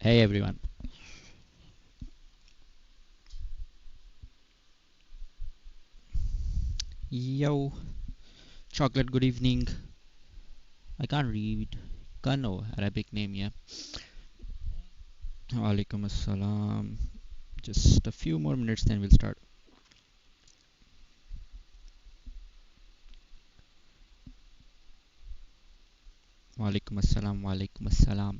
Hey everyone. Yo, chocolate, good evening. I can't read. Kano, Arabic name, yeah. Walaikum assalam. Just a few more minutes, then we'll start. Walaikum assalam, walaikum assalam.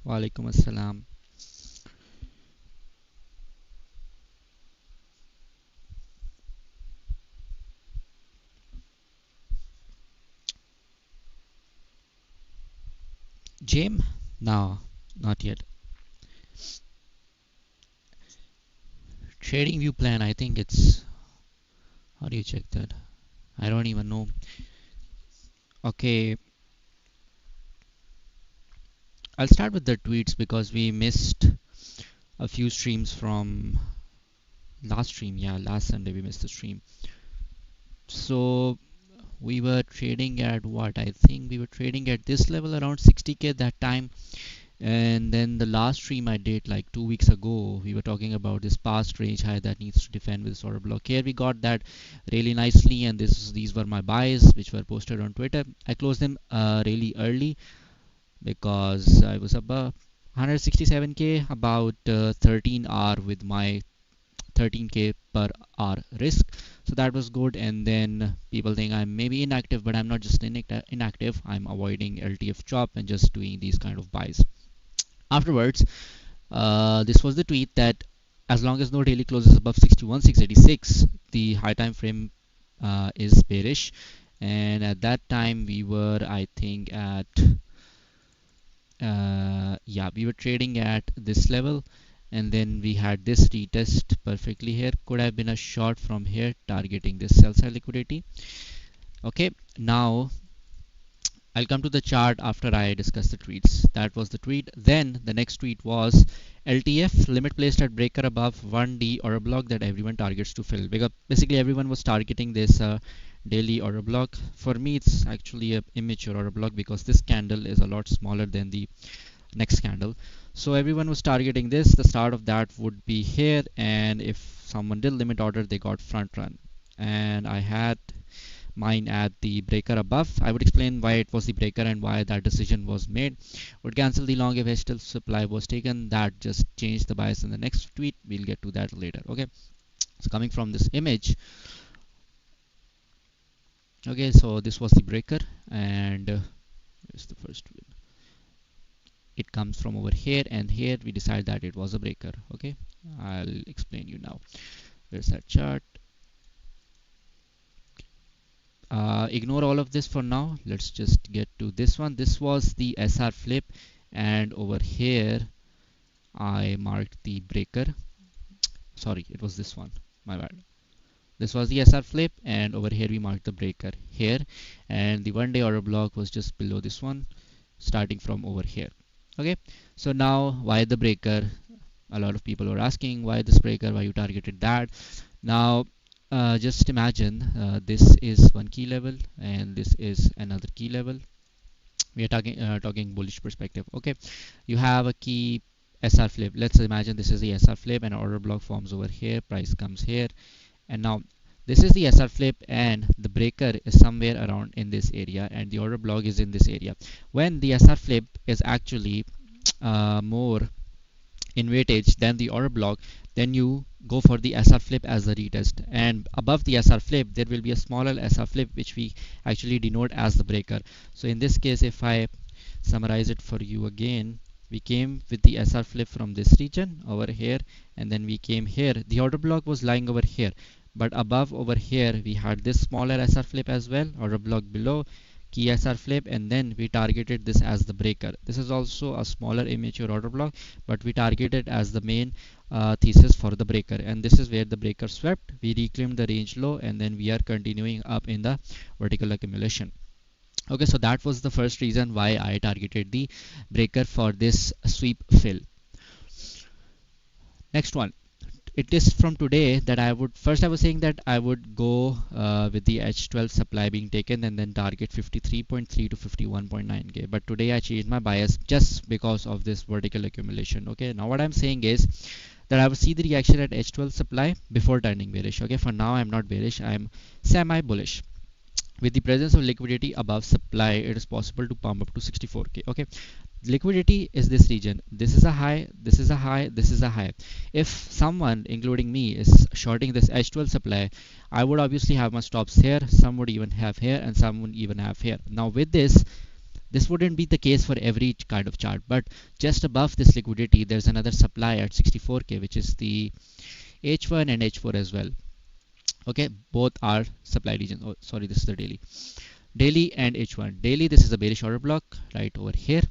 Walaikum assalam. Jim? No, not yet. Trading view plan, I think it's. How do you check that? I don't even know. Okay, I'll start with the tweets because we missed a few streams from last stream. Yeah, last Sunday we missed the stream. So we were trading at what? I think we were trading at this level around 60k that time. And then the last stream I did like 2 weeks ago, we were talking about this past range high that needs to defend with order block. Here we got that really nicely, and these were my buys which were posted on Twitter. I closed them really early because I was above 167k, about 13 hour with my 13k per hour risk, so that was good. And then people think I'm maybe inactive, but I'm not just inactive. I'm avoiding LTF chop and just doing these kind of buys. Afterwards, this was the tweet that as long as no daily closes above 61,686, the high time frame is bearish. And at that time we were, I think, at yeah, we were trading at this level, and then we had this retest perfectly here. Could have been a short from here targeting this sell side liquidity. Okay, now I'll come to the chart after I discuss the tweets. That was the tweet. Then the next tweet was LTF, limit placed at breaker above 1D or a block that everyone targets to fill. Because basically everyone was targeting this daily order block. For me, it's actually a immature order block because this candle is a lot smaller than the next candle. So everyone was targeting this. The start of that would be here, and if someone did limit order, they got front run. And I had mine at the breaker above. I would explain why it was the breaker and why that decision was made. Would cancel the long if still supply was taken. That just changed the bias in the next tweet. We'll get to that later. Okay. So coming from this image, okay, so this was the breaker, and here's the first tweet. It comes from over here, and here we decide that it was a breaker. Okay, I'll explain you now. There's that chart. Ignore all of this for now. Let's just get to this one. This was the SR flip, and over here I marked the breaker. Sorry, it was this one, my bad. This was the SR flip, and over here we marked the breaker here, and the 1 day order block was just below this one, starting from over here. Okay, so now why the breaker? A lot of people were asking why this breaker, why you targeted that. Now just imagine this is one key level and this is another key level. We are talking bullish perspective. Okay, you have a key SR flip. Let's imagine this is the SR flip, and order block forms over here, price comes here, and now this is the SR flip, and the breaker is somewhere around in this area, and the order block is in this area. When the SR flip is actually more in weightage than the order block, then you go for the SR flip as the retest, and above the SR flip there will be a smaller SR flip which we actually denote as the breaker. So in this case, if I summarize it for you again, we came with the SR flip from this region over here, and then we came here. The order block was lying over here, but above over here we had this smaller SR flip as well, order block below, key SR flip, and then we targeted this as the breaker. This is also a smaller immature order block, but we targeted as the main thesis for the breaker, and this is where the breaker swept. We reclaimed the range low, and then we are continuing up in the vertical accumulation. Okay, so that was the first reason why I targeted the breaker for this sweep fill. Next one, it is from today that I would first, I was saying that I would go with the H12 supply being taken and then target 53.3 to 51.9k, but today I changed my bias just because of this vertical accumulation. Okay, now what I'm saying is that I will see the reaction at H12 supply before turning bearish. Okay, for now I'm not bearish, I'm semi bullish. With the presence of liquidity above supply, it is possible to pump up to 64k. Okay, liquidity is this region. This is a high, this is a high, this is a high. If someone, including me, is shorting this H12 supply, I would obviously have my stops here, some would even have here, and some would even have here. Now with this wouldn't be the case for every kind of chart, but just above this liquidity there's another supply at 64k, which is the H1 and H4 as well. Okay, both are supply regions. Oh, sorry, this is the daily and H1. Daily, this is the bearish order block right over here,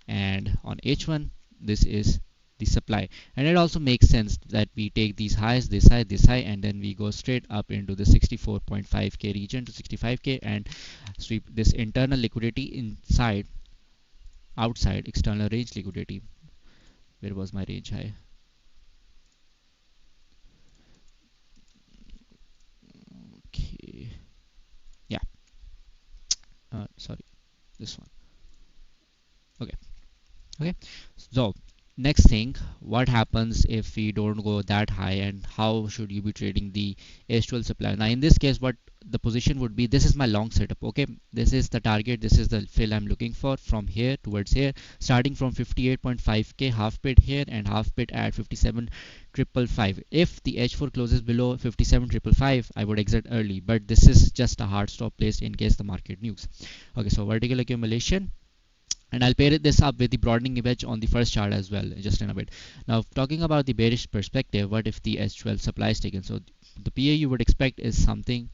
and on H1 this is the supply. And it also makes sense that we take these highs, this high, and then we go straight up into the 64.5k region to 65k and sweep this internal liquidity inside, outside external range liquidity. Where was my range high? Okay, yeah, sorry, this one. Okay. Okay, so next thing, what happens if we don't go that high, and how should you be trading the H12 supply? Now in this case, what the position would be, this is my long setup. Okay, this is the target, this is the fill I'm looking for from here towards here, starting from 58.5k, half bid here and half bid at 57,555. If the H4 closes below 57,555, I would exit early, but this is just a hard stop placed in case the market nukes. Okay, so vertical accumulation, and I'll pair this up with the broadening wedge on the first chart as well just in a bit. Now talking about the bearish perspective, what if the H12 supply is taken? So the PA you would expect is something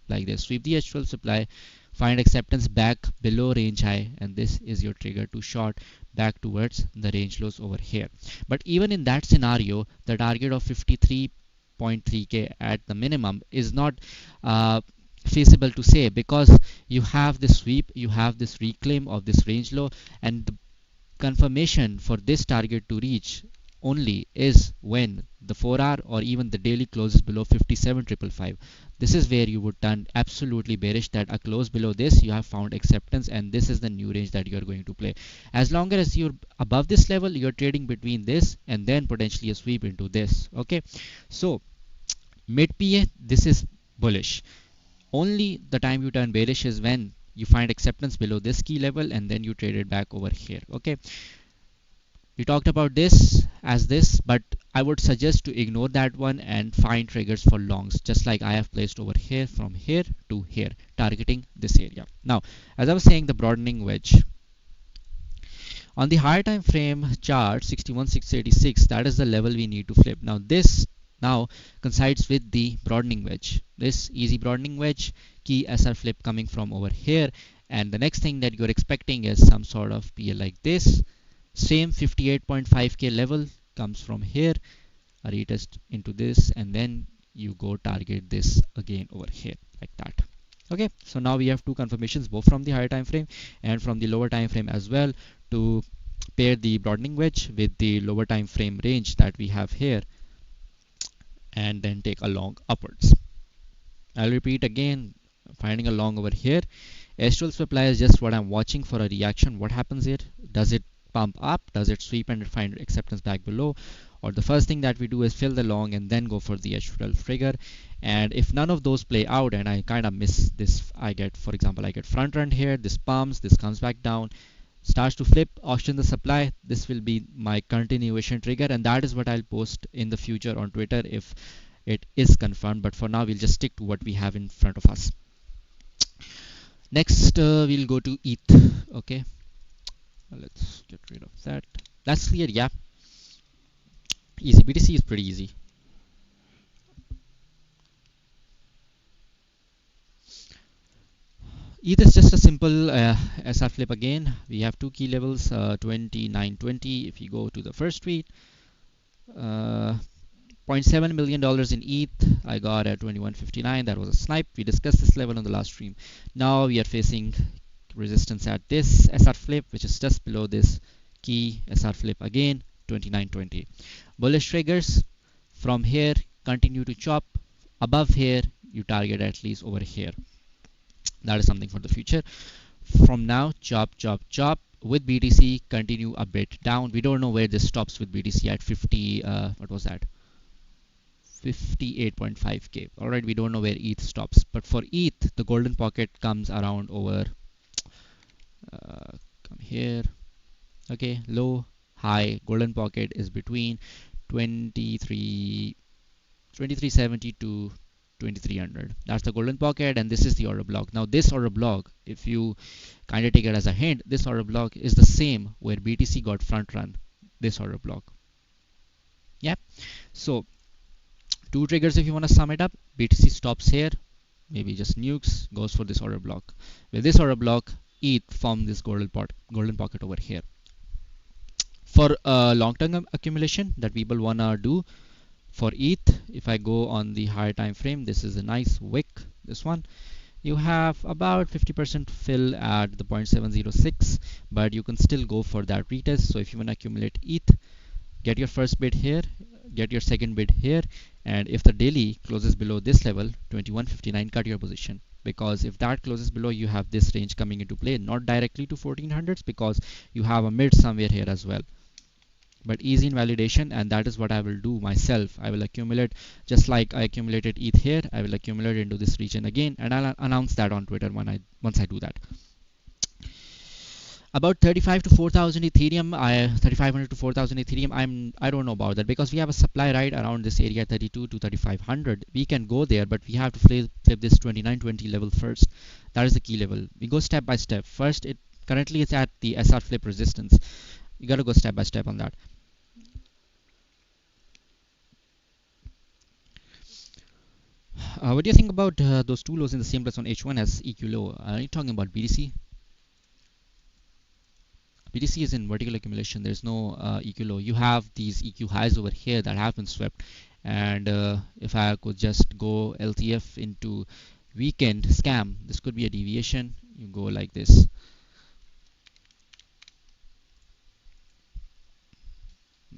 like this. Sweep the H12 supply, find acceptance back below range high, and this is your trigger to short back towards the range lows over here. But even in that scenario, the target of 53.3k at the minimum is not feasible to say, because you have this sweep, you have this reclaim of this range low, and the confirmation for this target to reach only is when the 4-hour or even the daily closes below 57,555. This is where you would turn absolutely bearish, that a close below this you have found acceptance, and this is the new range that you are going to play. As long as you're above this level, you're trading between this and then potentially a sweep into this. Okay, so mid PA, this is bullish. Only the time you turn bearish is when you find acceptance below this key level and then you trade it back over here. Okay, we talked about this as this, but I would suggest to ignore that one and find triggers for longs, just like I have placed over here, from here to here, targeting this area. Now as I was saying, the broadening wedge on the higher time frame chart, 61,686, that is the level we need to flip. Now this now coincides with the broadening wedge, this easy broadening wedge, key SR flip coming from over here, and the next thing that you're expecting is some sort of PL like this. Same 58.5k level comes from here, a retest into this, and then you go target this again over here like that. Okay, so now we have two confirmations, both from the higher time frame and from the lower time frame as well, to pair the broadening wedge with the lower time frame range that we have here, and then take a long upwards. I'll repeat again, finding a long over here. H12 supply is just what I'm watching for a reaction. What happens here? Does it pump up? Does it sweep and find acceptance back below? Or the first thing that we do is fill the long and then go for the H12 trigger. And if none of those play out and I kind of miss this, I get, for example, I get front run here, this pumps, this comes back down, starts to flip, auction the supply, this will be my continuation trigger, and that is what I'll post in the future on Twitter if it is confirmed. But for now we'll just stick to what we have in front of us. Next we'll go to ETH. Okay, let's get rid of that. That's clear. Yeah, easy. BTC is pretty easy. ETH is just a simple SR flip again. We have two key levels, 2920. If you go to the first tweet, $0.7 million in ETH I got at 2159. That was a snipe. We discussed this level on the last stream. Now we are facing resistance at this SR flip, which is just below this key SR flip again, 29.20. Bullish triggers from here, continue to chop above here, you target at least over here. That is something for the future. From now, chop, chop, chop. With BTC, continue a bit down. We don't know where this stops with BTC at 50. What was that? 58.5k. All right, we don't know where ETH stops. But for ETH, the golden pocket comes around over. Come here. Okay, low, high. Golden pocket is between 2370 to 2300. That's the golden pocket, and this is the order block. Now this order block, if you kind of take it as a hint, this order block is the same where BTC got front run, this order block. Yep. So two triggers if you want to sum it up. BTC stops here, maybe just nukes, goes for this order block. With this order block, ETH form this golden pocket over here. For long-term accumulation that people wanna do, for ETH, if I go on the higher time frame, this is a nice wick, this one. You have about 50% fill at the 0.706, but you can still go for that retest. So if you want to accumulate ETH, get your first bid here, get your second bid here, and if the daily closes below this level, 2159, cut your position. Because if that closes below, you have this range coming into play, not directly to 1400s, because you have a mid somewhere here as well. But easy invalidation, and that is what I will do myself. I will accumulate just like I accumulated ETH here. I will accumulate into this region again, and I'll announce that on Twitter once I do that. About 35 to 4000 Ethereum, 3500 to 4000 Ethereum. I don't know about that because we have a supply right around this area, 32 to 3500. We can go there, but we have to flip this 2920 level first. That is the key level. We go step by step. First, currently it's at the SR flip resistance. You got to go step by step on that. What do you think about those two lows in the same place on H1 as EQ low? Are you talking about BTC? BTC is in vertical accumulation. There's no EQ low. You have these EQ highs over here that have been swept. And if I could just go LTF into weekend scam, this could be a deviation. You go like this.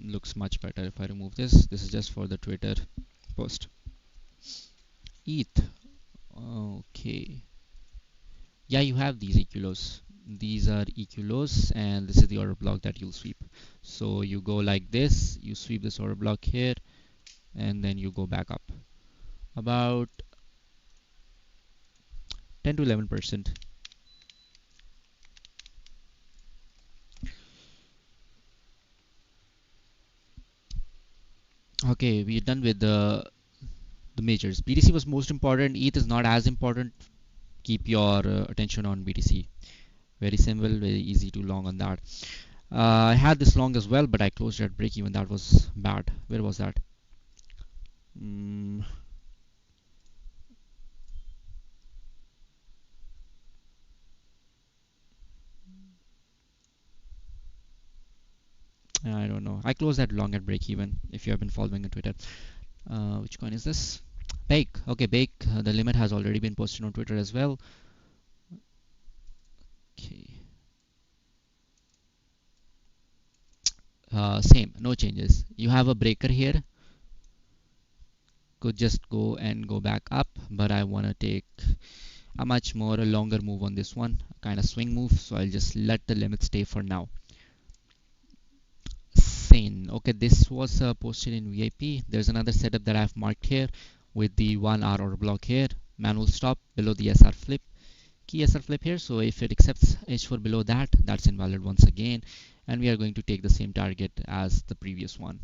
Looks much better if I remove this. This is just for the Twitter post. ETH. Okay. Yeah, you have these EQ lows. These are EQ lows, and this is the order block that you'll sweep. So you go like this, you sweep this order block here, and then you go back up about 10 to 11%. Okay, we're done with the majors. BTC was most important. ETH is not as important. Keep your attention on BTC. Very simple, very easy to long on that. I had this long as well, but I closed at break even. That was bad. Where was that? I don't know. I closed that long at break even. If you have been following on Twitter. Which coin is this? Bake. Okay, Bake. The limit has already been posted on Twitter as well. Okay. Same, no changes. You have a breaker here. Could just go and go back up, but I want to take a much more longer move on this one, kind of swing move. So I'll just let the limit stay for now. Sane. Okay, this was posted in VIP. There's another setup that I've marked here with the 1 hour order block here. Manual stop below the SR flip. Key SR flip here. So if it accepts H4 below that, that's invalid once again. And we are going to take the same target as the previous one.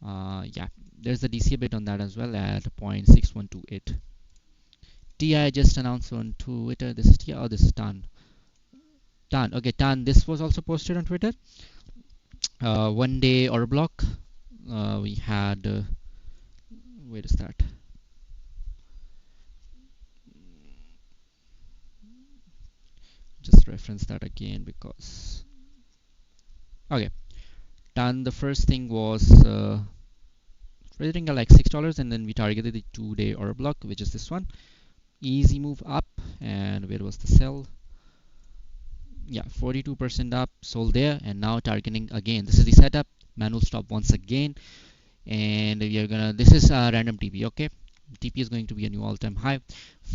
Yeah, there's the DCA bit on that as well at 0.6128. TI just announced on Twitter. This is TI. Oh, this is Tan. Tan. Okay, Tan. This was also posted on Twitter. 1 day order block. We had. Where is that? Just reference that again because. Okay. Done. The first thing was trading at like $6, and then we targeted the 2 day order block, which is this one. Easy move up, and where was the sell? Yeah, 42% up, sold there, and now targeting again. This is the setup, manual stop once again, and we are gonna, this is a random TP. Okay, TP is going to be a new all-time high.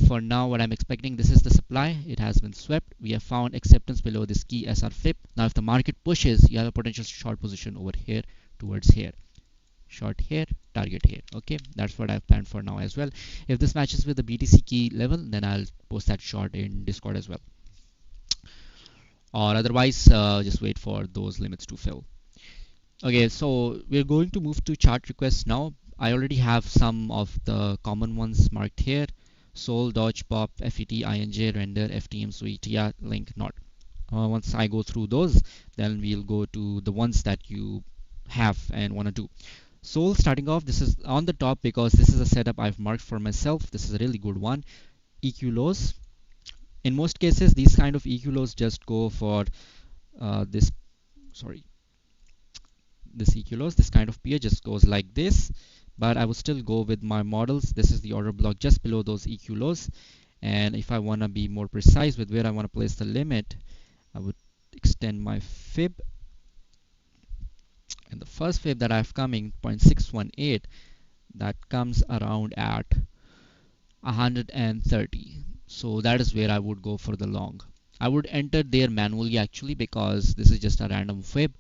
For now, what I'm expecting, this is the supply, it has been swept. We have found acceptance below this key SR flip. Now if the market pushes, you have a potential short position over here towards here, short here, target here. Okay, that's what I've planned for now as well. If this matches with the BTC key level, then I'll post that short in Discord as well, or otherwise just wait for those limits to fill. Okay, so we're going to move to chart requests now. I already have some of the common ones marked here: Sol, Dodge, Pop, FET, INJ, Render, FTM, Sweet, yeah, Link, Not. Once I go through those, then we'll go to the ones that you have and want to do. Sol, starting off, this is on the top because this is a setup I've marked for myself. This is a really good one. EQ lows. In most cases, these kind of EQ lows just go for this, sorry, this EQ lows, this kind of peer just goes like this, but I would still go with my models. This is the order block just below those EQ lows, and if I want to be more precise with where I want to place the limit, I would extend my fib, and the first fib that I have coming 0.618, that comes around at 130. So that is where I would go for the long. I would enter there manually actually because this is just a random fib,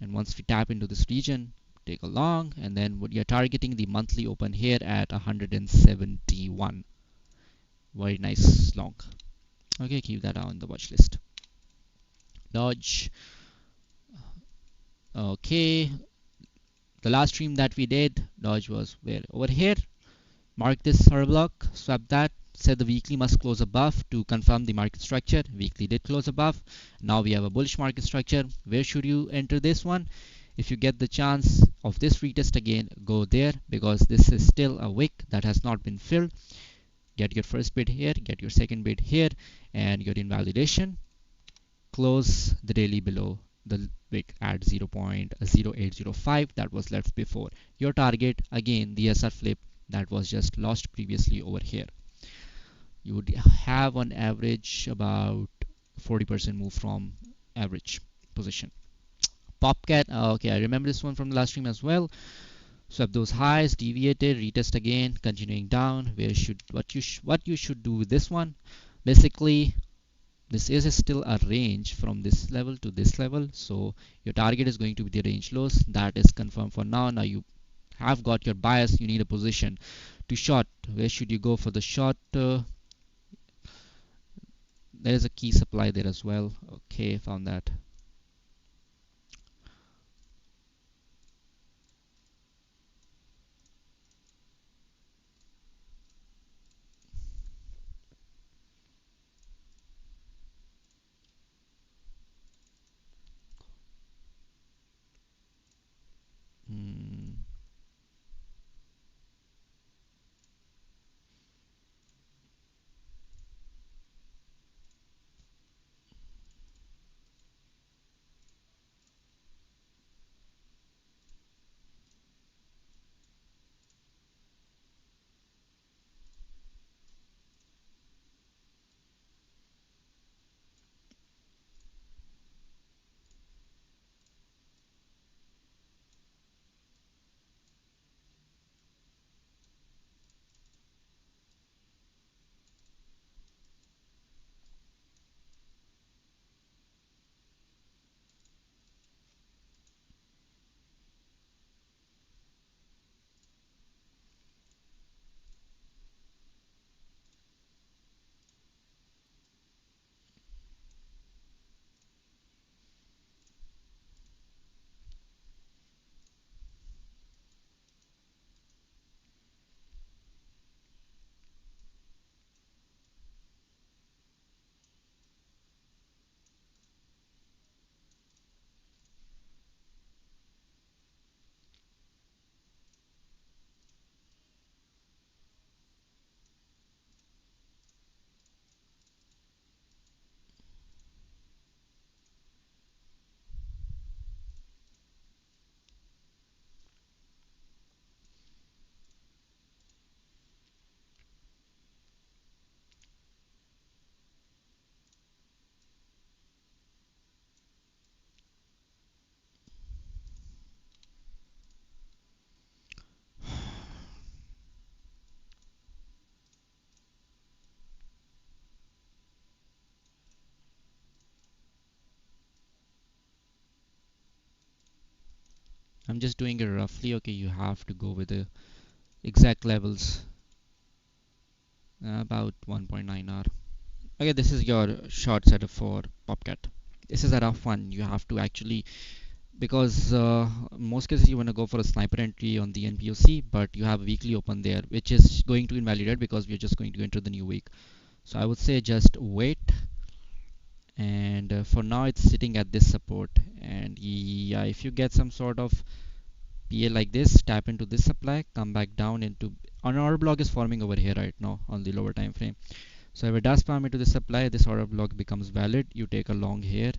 and once we tap into this region, take a long, and then what you're targeting the monthly open here at 171. Very nice long. Okay, keep that on the watch list. Dodge. Okay, the last stream that we did, Dodge was where? Over here. Mark this order block, swap that, said the weekly must close above to confirm the market structure. Weekly did close above. Now we have a bullish market structure. Where should you enter this one? If you get the chance of this retest again, go there because this is still a wick that has not been filled. Get your first bid here, get your second bid here, and your invalidation. Close the daily below the wick at 0.0805 that was left before. Your target, again, the SR flip that was just lost previously over here. You would have on average about 40% move from average position. Popcat, okay, I remember this one from the last stream as well. Swap those highs, deviated, retest again, continuing down. Where should what you should do with this one? Basically, this is still a range from this level to this level, so your target is going to be the range lows. That is confirmed for now. Now you have got your bias. You need a position to short. Where should you go for the short? There is a key supply there as well. Okay, found that. Hmm. I'm just doing it roughly. Okay, you have to go with the exact levels. About 1.9 hour. Okay, this is your short setup for Popcat. This is a rough one. You have to actually, because in most cases you want to go for a sniper entry on the NPOC, but you have a weekly open there, which is going to invalidate because we're just going to enter the new week. So I would say just wait, and for now it's sitting at this support. And yeah, if you get some sort of PA like this, tap into this supply, come back down into, an order block is forming over here right now on the lower time frame. So if it does farm into the supply, this order block becomes valid. You take a long here,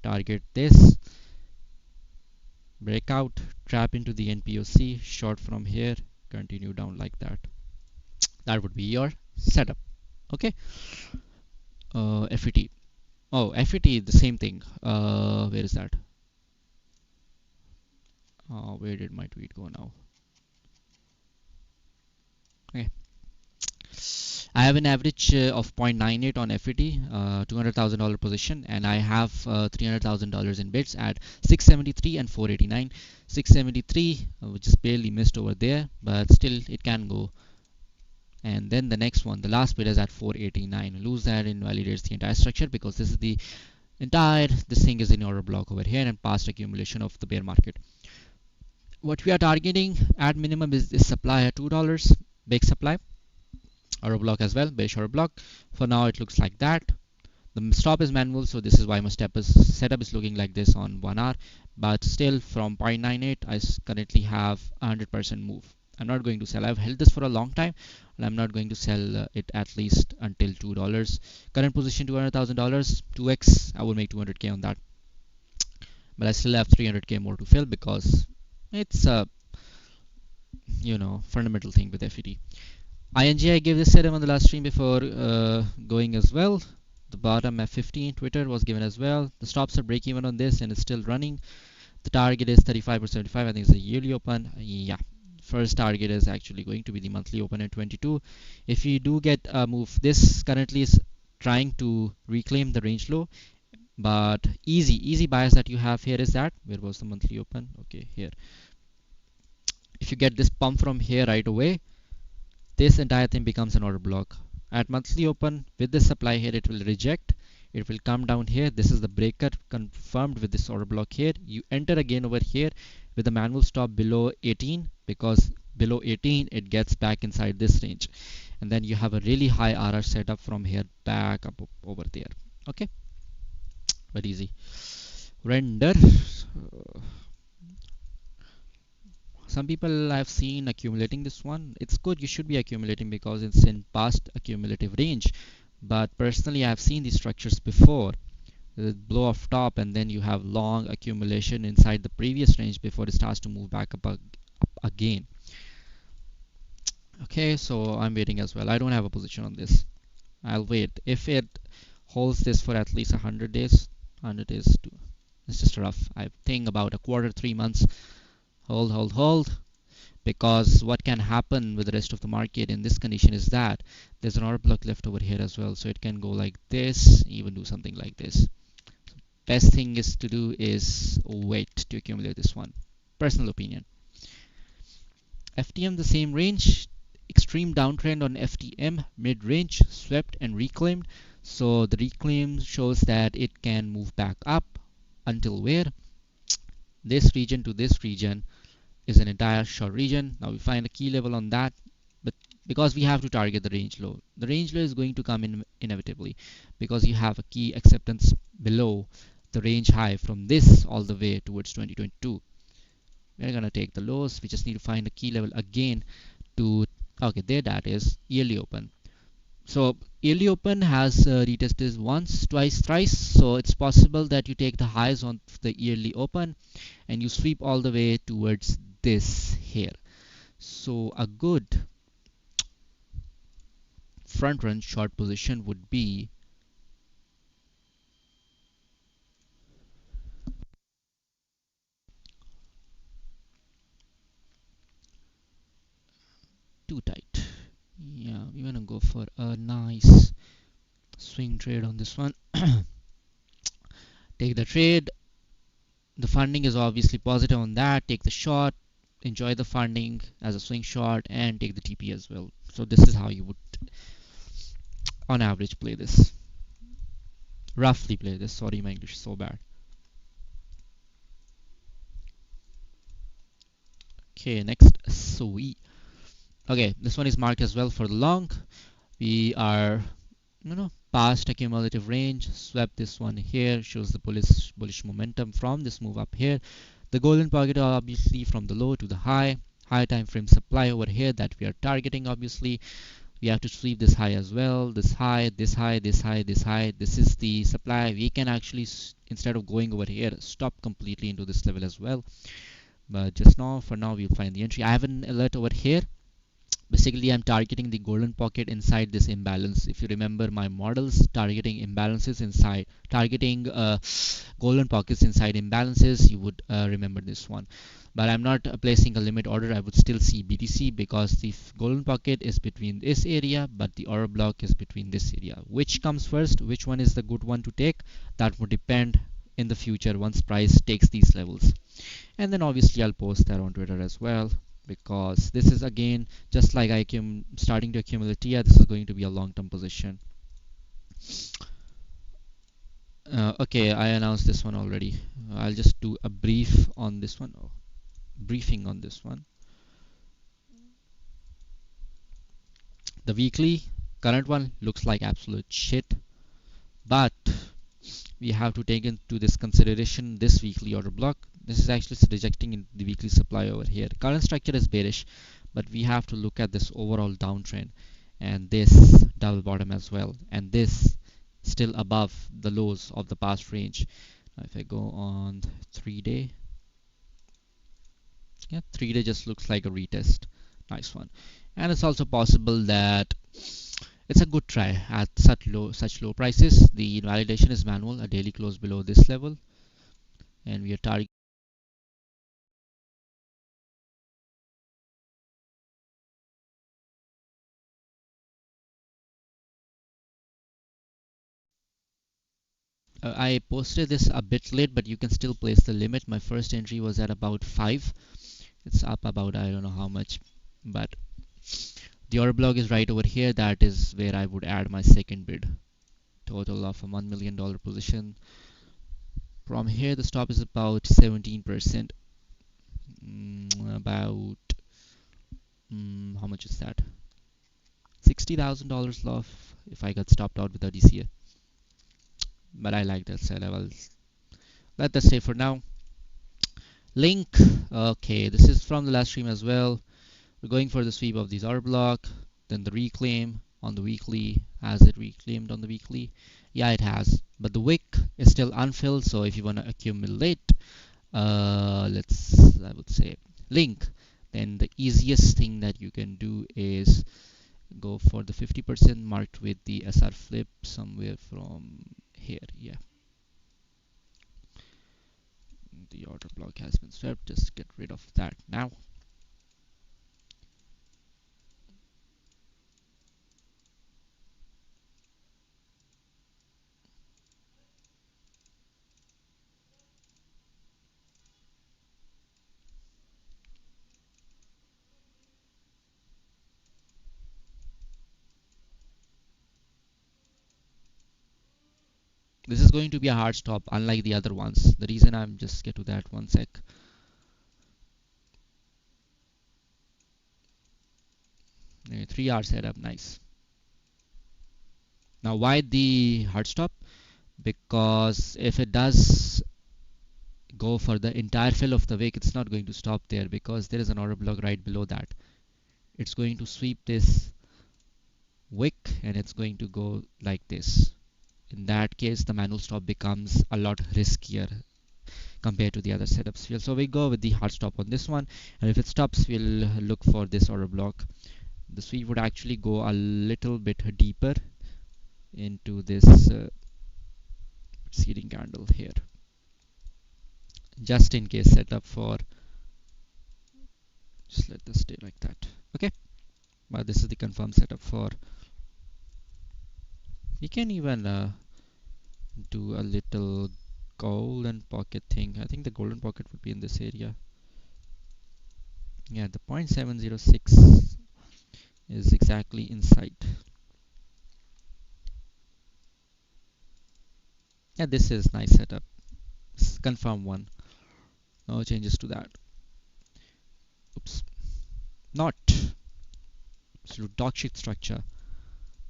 target this, breakout, trap into the NPOC, short from here, continue down like that. That would be your setup. Okay. FET. Oh, FET, the same thing. Where is that? Where did my tweet go now? Okay. I have an average of 0.98 on FET, $200,000 position, and I have $300,000 in bids at 673 and 489. 673, which is barely missed over there, but still it can go. And then the next one, the last bid is at 489. Lose that, invalidates the entire structure because this is the entire, this thing is in order block over here and past accumulation of the bear market. What we are targeting at minimum is this supply at $2, big supply. Order block as well, bearish order block. For now it looks like that. The stop is manual, so this is why my setup is looking like this on 1 hour. But still from 0.98 I currently have 100% move. I'm not going to sell. I've held this for a long time and I'm not going to sell it at least until $2. Current position $200,000, 2x. I will make 200k on that, but I still have 300k more to fill because it's a fundamental thing with FET. ING, I gave this setup on the last stream before going as well. The bottom F15 Twitter was given as well. The stops are break even on this and it's still running. The target is 35 or 75. I think it's a yearly open. Yeah, first target is actually going to be the monthly open at 22. If you do get a move, this currently is trying to reclaim the range low, but easy bias that you have here is that, where was the monthly open? Okay, here. If you get this pump from here right away, this entire thing becomes an order block. At monthly open with this supply here, it will reject, it will come down here. This is the breaker confirmed with this order block here. You enter again over here with the manual stop below 18, because below 18 it gets back inside this range, and then you have a really high RR setup from here back up over there. Okay, very easy. Render, some people I've seen accumulating this one. It's good, you should be accumulating because it's in past accumulative range, but personally I've seen these structures before. The blow off top and then you have long accumulation inside the previous range before it starts to move back up again. Okay, so I'm waiting as well. I don't have a position on this. I'll wait. If it holds this for at least 100 days, 100 days too, it's just rough. I think about a quarter, 3 months. Hold, because what can happen with the rest of the market in this condition is that there's an order block left over here as well, so it can go like this, even do something like this. Best thing is to do is wait to accumulate this one. Personal opinion. FTM the same range, extreme downtrend on FTM, mid-range, swept and reclaimed. So the reclaim shows that it can move back up until where? This region to this region is an entire short region. Now we find a key level on that, but because we have to target the range low, the range low is going to come in inevitably because you have a key acceptance below the range high from this all the way towards 2022. We're gonna take the lows. We just need to find a key level again to, okay, there that is yearly open. So yearly open has retested once, twice, thrice, so it's possible that you take the highs on the yearly open and you sweep all the way towards this here. So a good front run short position would be too tight. Yeah, we want to go for a nice swing trade on this one. Take the trade, The funding is obviously positive on that. Take the short, enjoy the funding as a swing short, and take the TP as well. So this is how you would on average play this, roughly play this. Sorry, my English is so bad. Okay, next sweep. Okay, this one is marked as well for the long. We are past a cumulative range. Swept this one here, shows the bullish momentum from this move up here. The golden pocket are obviously from the low to the high time frame supply over here that we are targeting. Obviously we have to sweep this high as well, this high, this high, this high, this high. This is the supply. We can actually, instead of going over here, stop completely into this level as well. But just now, for now, we'll find the entry. I have an alert over here. Basically, I'm targeting the golden pocket inside this imbalance. If you remember my models, targeting imbalances inside, targeting golden pockets inside imbalances, you would remember this one. But I'm not placing a limit order. I would still see BTC because the golden pocket is between this area, but the order block is between this area. Which comes first? Which one is the good one to take? That would depend in the future once price takes these levels. And then obviously I'll post that on Twitter as well, because this is again just like I am starting to accumulate TIA. This is going to be a long-term position. Okay, I announced this one already. I'll just do a brief on this one. Oh, briefing on this one. The weekly current one looks like absolute shit, but we have to take into this consideration this weekly order block. This is actually rejecting in the weekly supply over here. Current structure is bearish, but we have to look at this overall downtrend and this double bottom as well, and this still above the lows of the past range. Now if I go on 3-day, yeah, 3-day just looks like a retest. Nice one. And it's also possible that it's a good try at such low prices. The validation is manual, a daily close below this level, and we are targeting. I posted this a bit late, but you can still place the limit. My first entry was at about 5. It's up about I don't know how much, but the order block is right over here. That is where I would add my second bid. Total of a $1 million position. From here, the stop is about 17%. About how much is that? $60,000 loss if I got stopped out without DCA. But I like that set level. Let that stay for now. Link. Okay, this is from the last stream as well. We're going for the sweep of these R block, then the reclaim on the weekly. Has it reclaimed on the weekly? Yeah, it has. But the wick is still unfilled, so if you want to accumulate, I would say link, then the easiest thing that you can do is go for the 50% marked with the SR flip somewhere from here. Yeah, the order block has been swept. Just get rid of that now. This is going to be a hard stop, unlike the other ones. The reason I'm just get to that 1 sec. 3 hour setup, nice. Now, why the hard stop? Because if it does go for the entire fill of the wick, it's not going to stop there because there is an order block right below that. It's going to sweep this wick and it's going to go like this. In that case, the manual stop becomes a lot riskier compared to the other setups. So we go with the hard stop on this one, and if it stops, we'll look for this order block. The sweep would actually go a little bit deeper into this preceding candle here, just in case setup for. Just let this stay like that. Okay, but this is the confirmed setup for. We can even do a little golden pocket thing. I think the golden pocket would be in this area. Yeah, the 0.706 is exactly inside. Yeah, this is nice setup. Confirm one. No changes to that. Oops. Not. Absolute dog shit structure.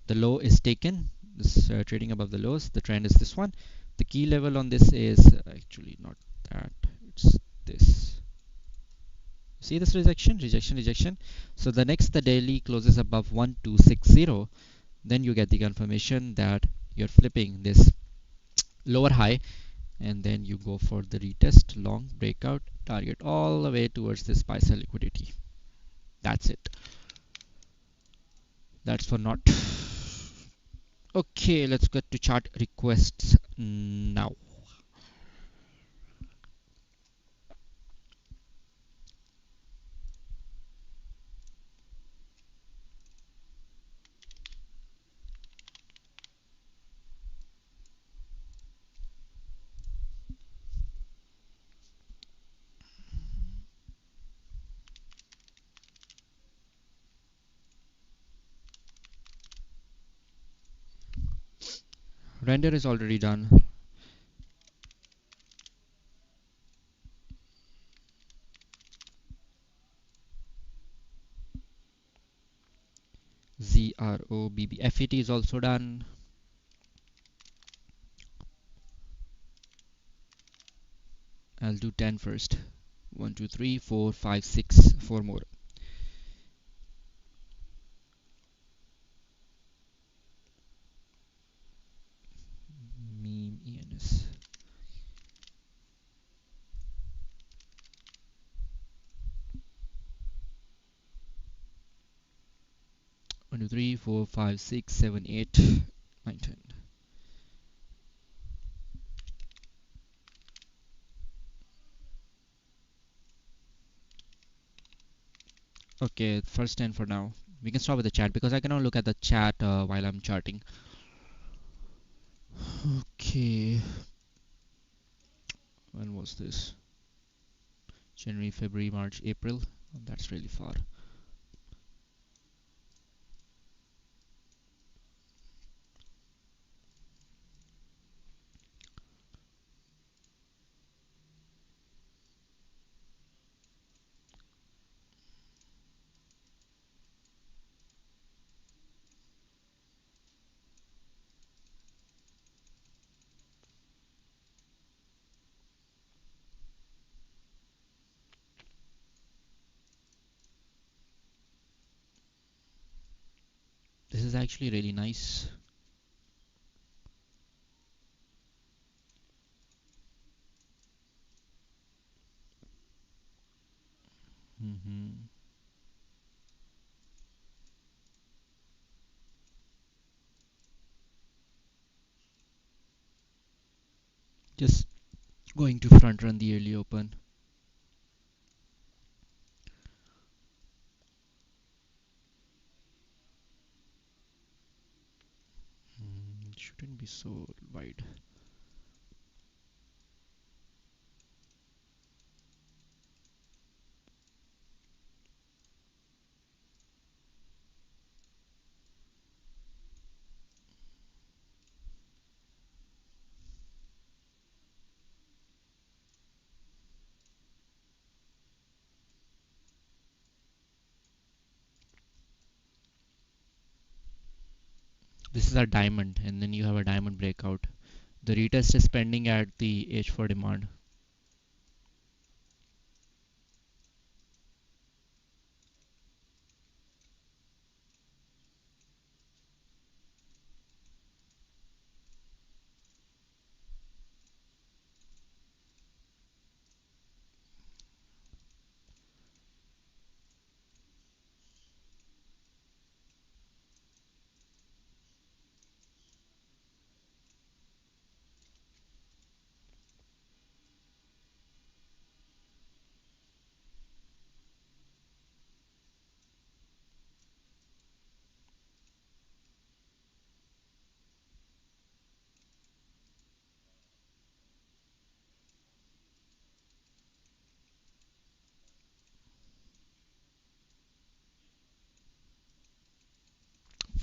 The low is taken. This trading above the lows. The trend is this one. The key level on this is actually not that. It's this. See this rejection, rejection, rejection. So the next the daily closes above 1260, then you get the confirmation that you're flipping this lower high, and then you go for the retest, long breakout, target all the way towards this buy sell liquidity. That's it. That's for not. Okay, let's get to chart requests now. Render is already done. ZROBB. FET is also done. I'll do 10 first. 1, 2, 3, 4, 5, 6. 4 more. Meme ENS. 1, 2, 3, 4, 5, 6, 7, 8, 9, 10. Okay, first 10 for now. We can start with the chat because I cannot look at the chat while I'm charting. Okay. When was this? January, February, March, April. Oh, that's really far. This is actually really nice. Mm-hmm. Just going to front run the early open. It shouldn't be so wide. This is a diamond, and then you have a diamond breakout. The retest is pending at the H4 demand.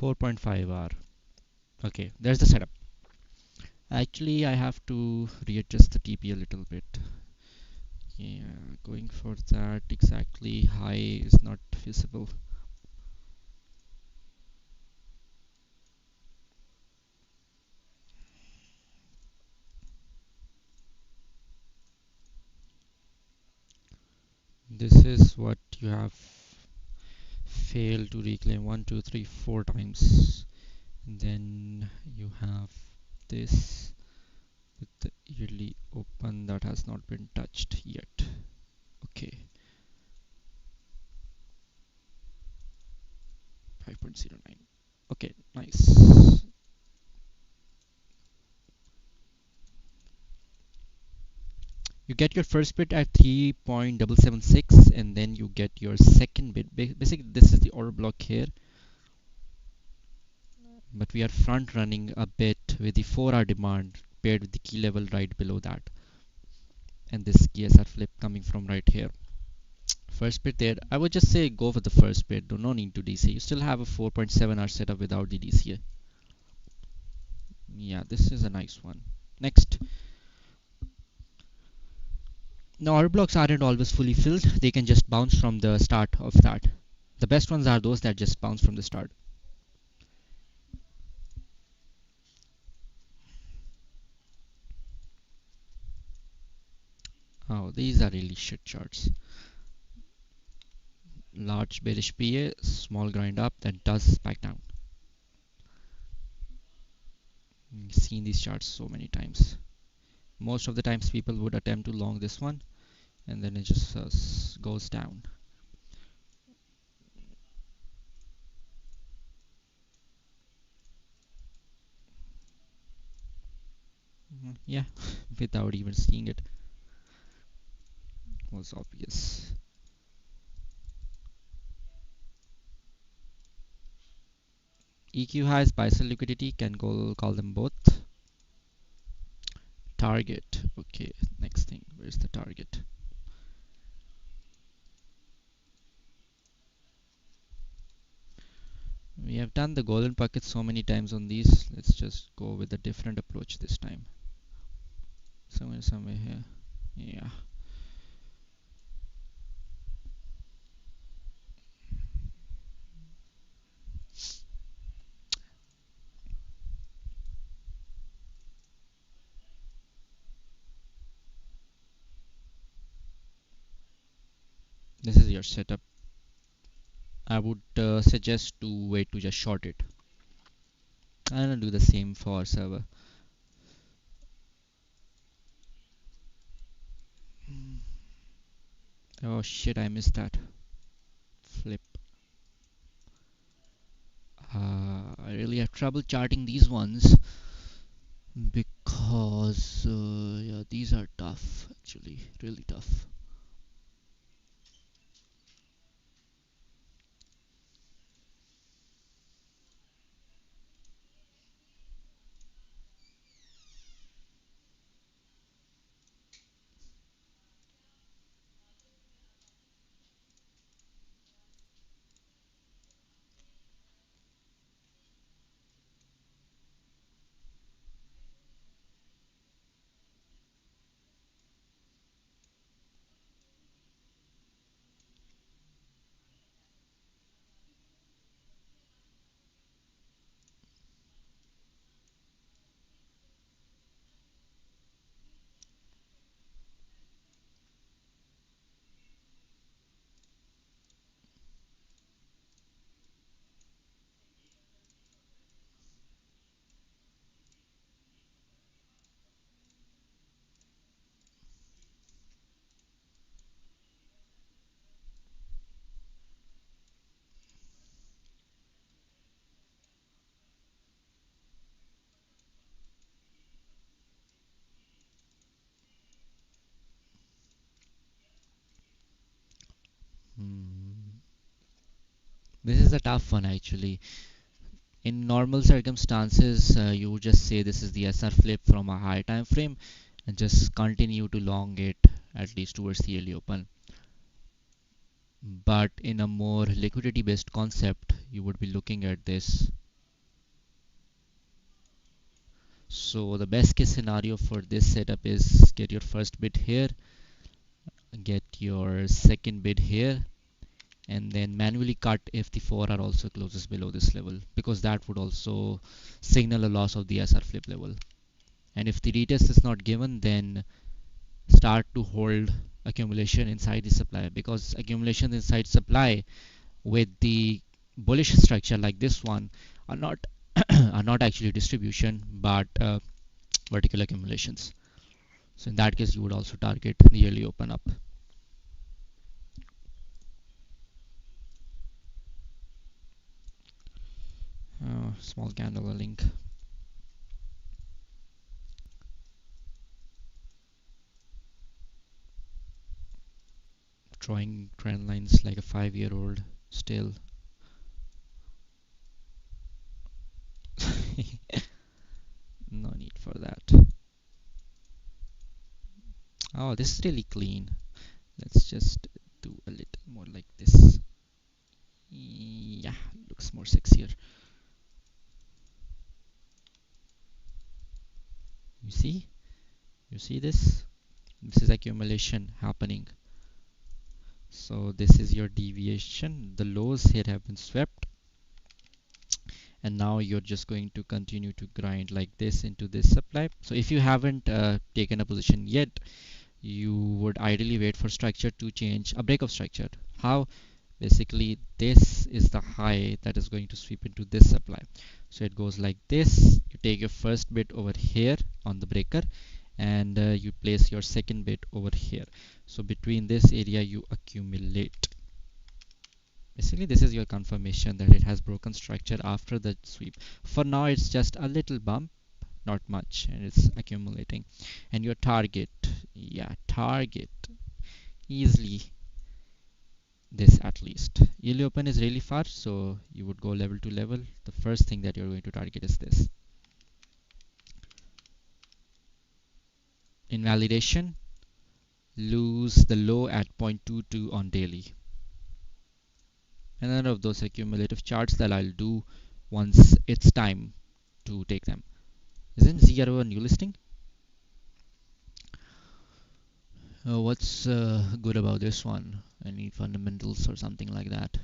4.5 hour. Okay, there's the setup. Actually, I have to readjust the TP a little bit. Yeah, going for that exactly high is not visible. This is what you have failed to reclaim 1, 2, 3, 4 times. And then you have this with the yearly open that has not been touched yet. Okay, 5.09. Okay, nice. You get your first bit at 3.776 and then you get your second bit. Basically, this is the order block here, but we are front running a bit with the 4-hour demand paired with the key level right below that, and this KSR flip coming from right here. First bit there, I would just say go for the first bit. No need to DC. You still have a 4.7-hour setup without the DCA. Yeah, this is a nice one. Next. Now, order blocks aren't always fully filled. They can just bounce from the start of that. The best ones are those that just bounce from the start. Oh, these are really shit charts. Large bearish PA, small grind up, then does back down. You've seen these charts so many times. Most of the times people would attempt to long this one and then it just goes down. Yeah, without even seeing it. Was obvious. EQ highs, buy sell liquidity, can go call them both. Target. Okay, next thing. Where's the target? We have done the golden bucket so many times on these. Let's just go with a different approach this time. Somewhere here. Yeah. This is your setup. I would suggest to wait to just short it. I'm gonna do the same for server. Oh shit, I missed that. Flip. I really have trouble charting these ones because yeah, these are tough actually, really tough. Hmm. This is a tough one actually. In normal circumstances, you would just say this is the SR flip from a high time frame and just continue to long it at least towards the early open. But in a more liquidity based concept, you would be looking at this So the best case scenario for this setup is get your first bid here, get your second bid here, and then manually cut if the 4 are also closes below this level, because that would also signal a loss of the SR flip level. And if the retest is not given, then start to hold accumulation inside the supply, because accumulation inside supply with the bullish structure like this one are not are not actually distribution, but vertical accumulations. So in that case, you would also target the yearly open up. Small candle link. Drawing trend lines like a 5-year-old still. No need for that. Oh, this is really clean. Let's just do a little more like this. Yeah, looks more sexier. You see? You see this? This is accumulation happening. So this is your deviation. The lows here have been swept, and now you're just going to continue to grind like this into this supply. So if you haven't taken a position yet, you would ideally wait for structure to change, a break of structure. How? Basically, this is the high that is going to sweep into this supply. So it goes like this. You take your first bit over here on the breaker, and you place your second bit over here. So between this area you accumulate. Basically, this is your confirmation that it has broken structure after the sweep. For now, it's just a little bump, not much, and it's accumulating. And your target, yeah, target easily this at least. Yearly open is really far, so you would go level to level. The first thing that you're going to target is this. Invalidation, lose the low at 0.22 on daily. Another of those accumulative charts that I'll do once it's time to take them. Isn't ZRO a new listing? What's good about this one? Any fundamentals or something like that?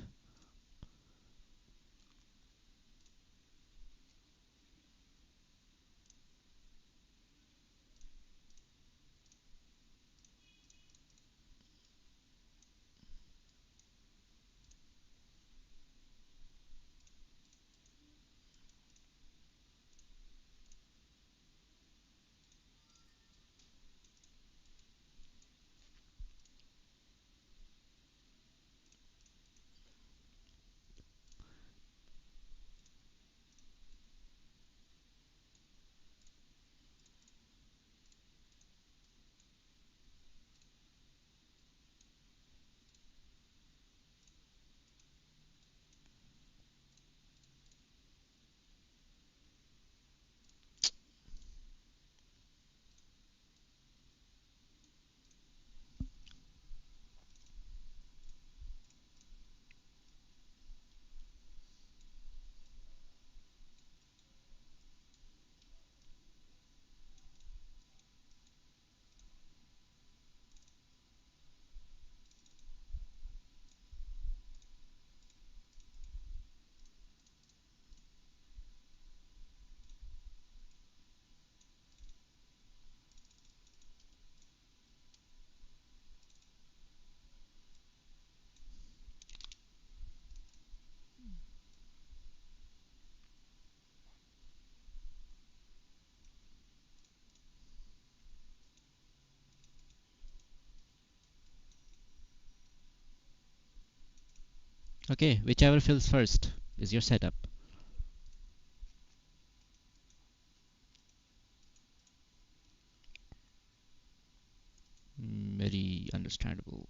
Okay, whichever fills first is your setup. Very understandable.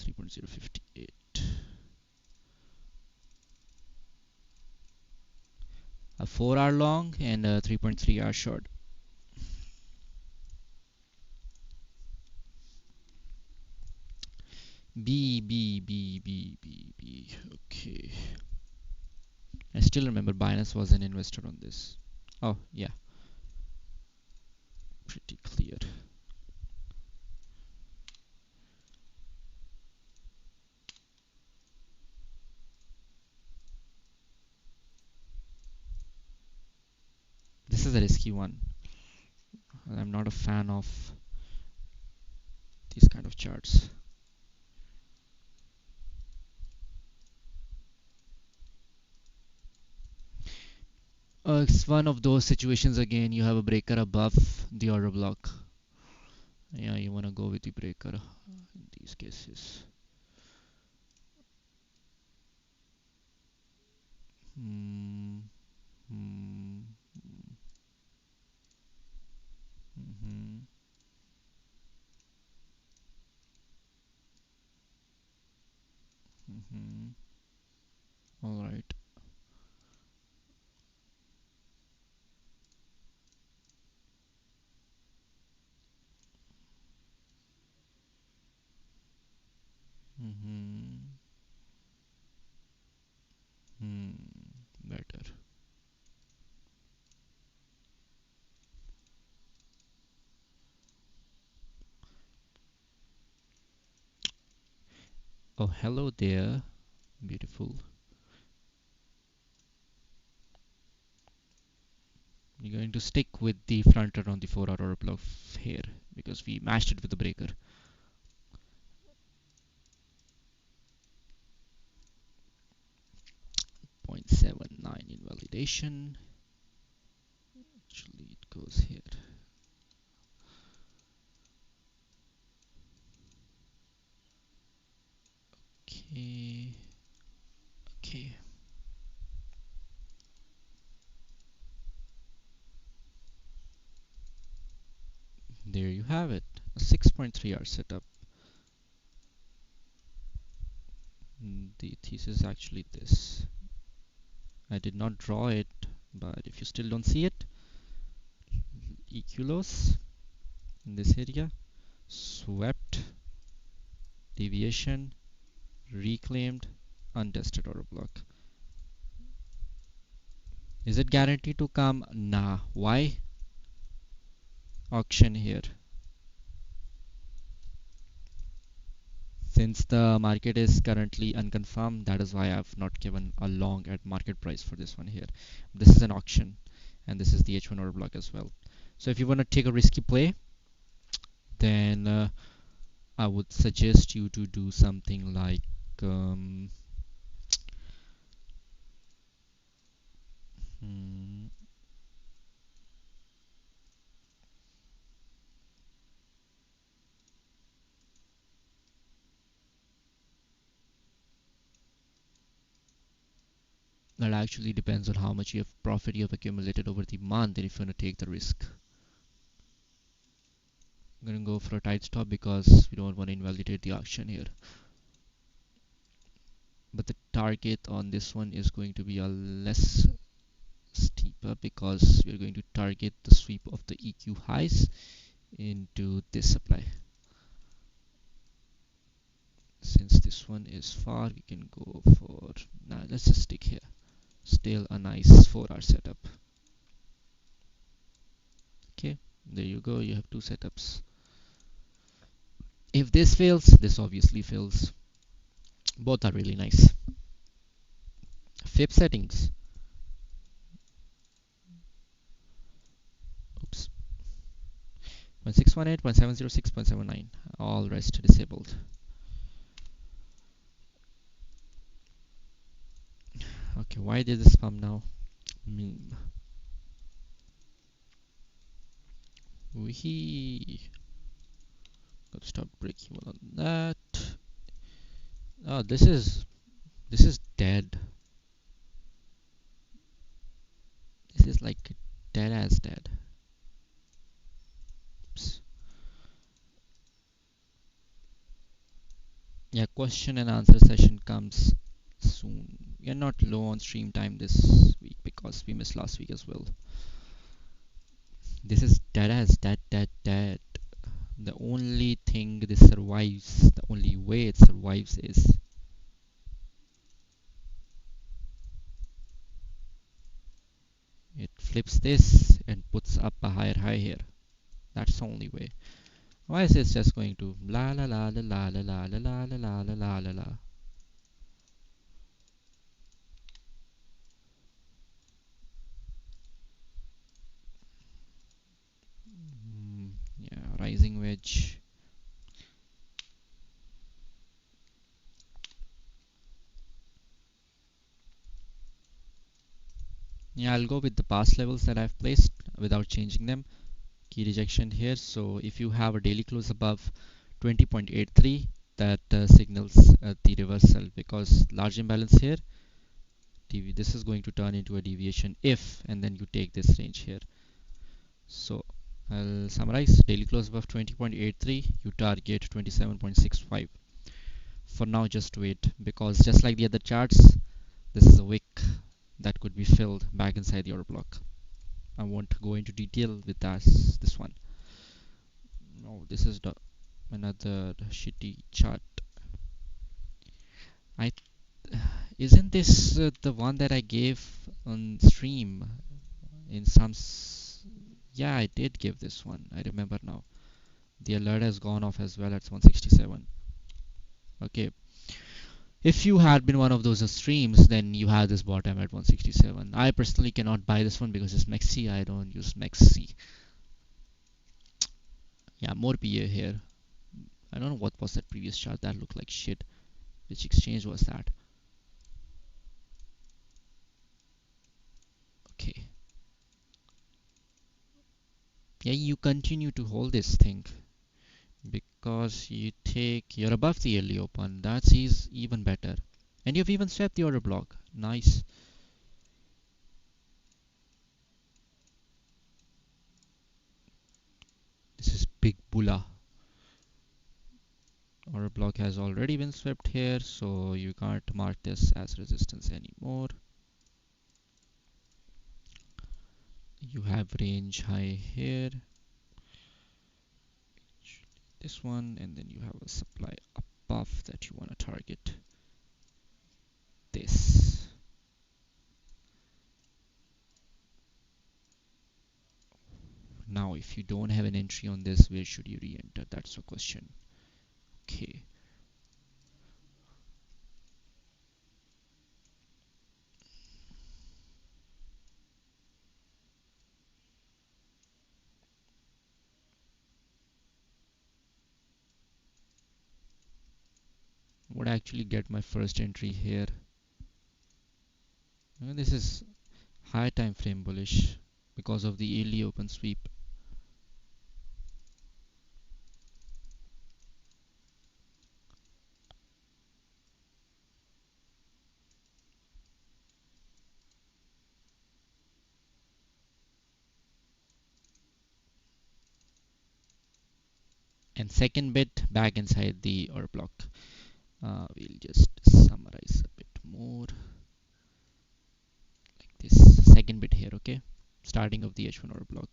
3.058. A 4-hour long and a 3.3-hour short. B, B, B, B, B, B. Okay. I still remember Binance was an investor on this. Oh, yeah. is a risky one. I'm not a fan of these kind of charts. It's one of those situations again. You have a breaker above the order block. Yeah, you want to go with the breaker in these cases. Mm, mm, mm, all right. Mm-hmm. Hmm. Better. Oh, hello there. Beautiful. We're going to stick with the front run on the 4-hour order block here because we matched it with the breaker. 0.79 invalidation. Actually, it goes here. Okay. Okay. There you have it. A 6.3 hour setup. The thesis is actually this. I did not draw it, but if you still don't see it, EQ loss in this area, swept, deviation, reclaimed, untested order block. Is it guaranteed to come? Nah. Why? Auction here. Since the market is currently unconfirmed, that is why I've not given a long at market price for this one here. This is an auction, and this is the H1 order block as well. So if you want to take a risky play, then I would suggest you to do something like hmm, that actually depends on how much you have profit you have accumulated over the month and if you want to take the risk. I'm going to go for a tight stop because we don't want to invalidate the auction here. But the target on this one is going to be a less steeper because we're going to target the sweep of the EQ highs into this supply. Since this one is far, we can go for, nah, let's just stick here. Still a nice 4-hour setup. Okay, there you go, you have two setups. If this fails, this obviously fails. Both are really nice. Fib settings. Oops. 0.618, 0.706, 0.79. All rest disabled. Okay, why did this pump now? Meme. Wee. Got to stop breaking on that. Oh, this is dead. This is like dead as dead. Oops. Yeah, question and answer session comes soon. We are not low on stream time this week because we missed last week as well. This is dead as dead. The only thing this survives, the only way it survives is it flips this and puts up a higher high here. That's the only way. Why is this just going to la la la la la la la la la la la la la la? rising wedge. Yeah, I'll go with the past levels that I've placed without changing them. Key rejection here. So if you have a daily close above 20.83, that signals the reversal, because large imbalance here. This is going to turn into a deviation if, and then you take this range here. So I'll summarize. Daily close above 20.83, you target 27.65. For now, just wait, because just like the other charts, this is a wick that could be filled back inside the order block. I won't go into detail with this one. No, this is another shitty chart. I Isn't this the one that I gave on stream in some yeah, I did give this one. I remember now. The alert has gone off as well at 167. Okay. If you had been one of those streams, then you had this bottom at 167. I personally cannot buy this one because it's Mexi. I don't use Mexi. Yeah, more PA here. I don't know what was that previous chart. That looked like shit. Which exchange was that? Okay. Yeah, you continue to hold this thing because you're above the yearly open. That's even better. And you've even swept the order block. Nice. This is big bulla. Order block has already been swept here, so you can't mark this as resistance anymore. You have range high here, this one, and then you have a supply above that you want to target. This. Now, if you don't have an entry on this, where should you re-enter? That's the question. Okay. Would I actually get my first entry here? This is high time frame bullish because of the yearly open sweep. And second bit back inside the order block. We'll just summarize a bit more like this. Second bit here, okay? Starting of the H1 order block.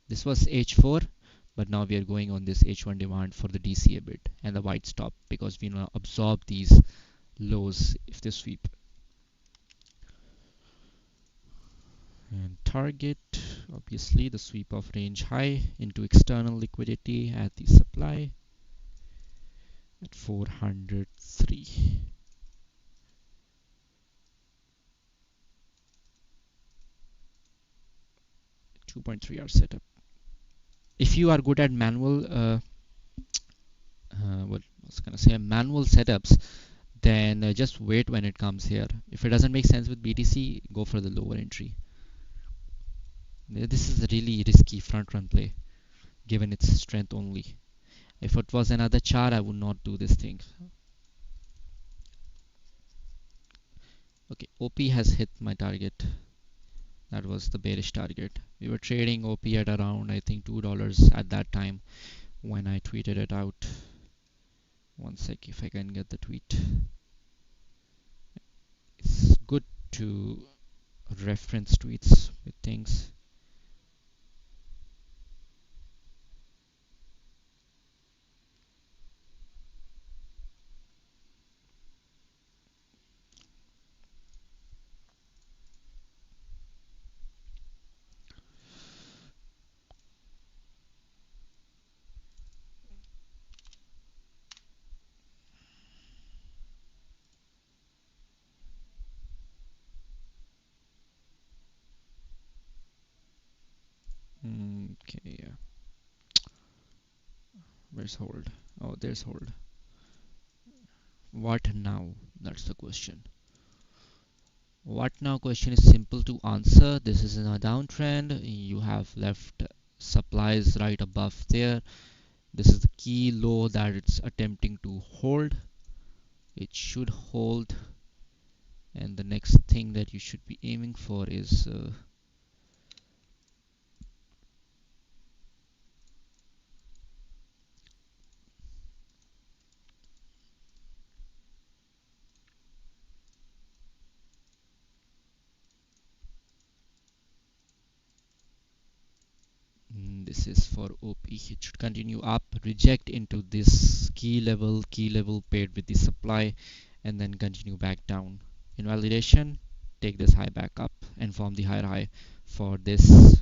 This was H4, but now we are going on this H1 demand for the DCA bit and the white stop because we want to absorb these lows if they sweep. And target, obviously, the sweep of range high into external liquidity at the supply at 403. 2.3 hour setup. If you are good at manual, what was gonna say, manual setups, then just wait when it comes here. If it doesn't make sense with BTC, go for the lower entry. This is a really risky front run play, given its strength only. If it was another chart, I would not do this thing. Okay, OP has hit my target. That was the bearish target. We were trading OP at around, I think, $2 at that time when I tweeted it out. One sec, if I can get the tweet. It's good to reference tweets with things. Okay, yeah. Where's hold? Oh, there's hold. What now? That's the question. What now question is simple to answer. This is in a downtrend. You have left supplies right above there. This is the key low that it's attempting to hold. It should hold. And the next thing that you should be aiming for is this is for OP. It should continue up, reject into this key level paired with the supply, and then continue back down. Invalidation, take this high back up and form the higher high for this.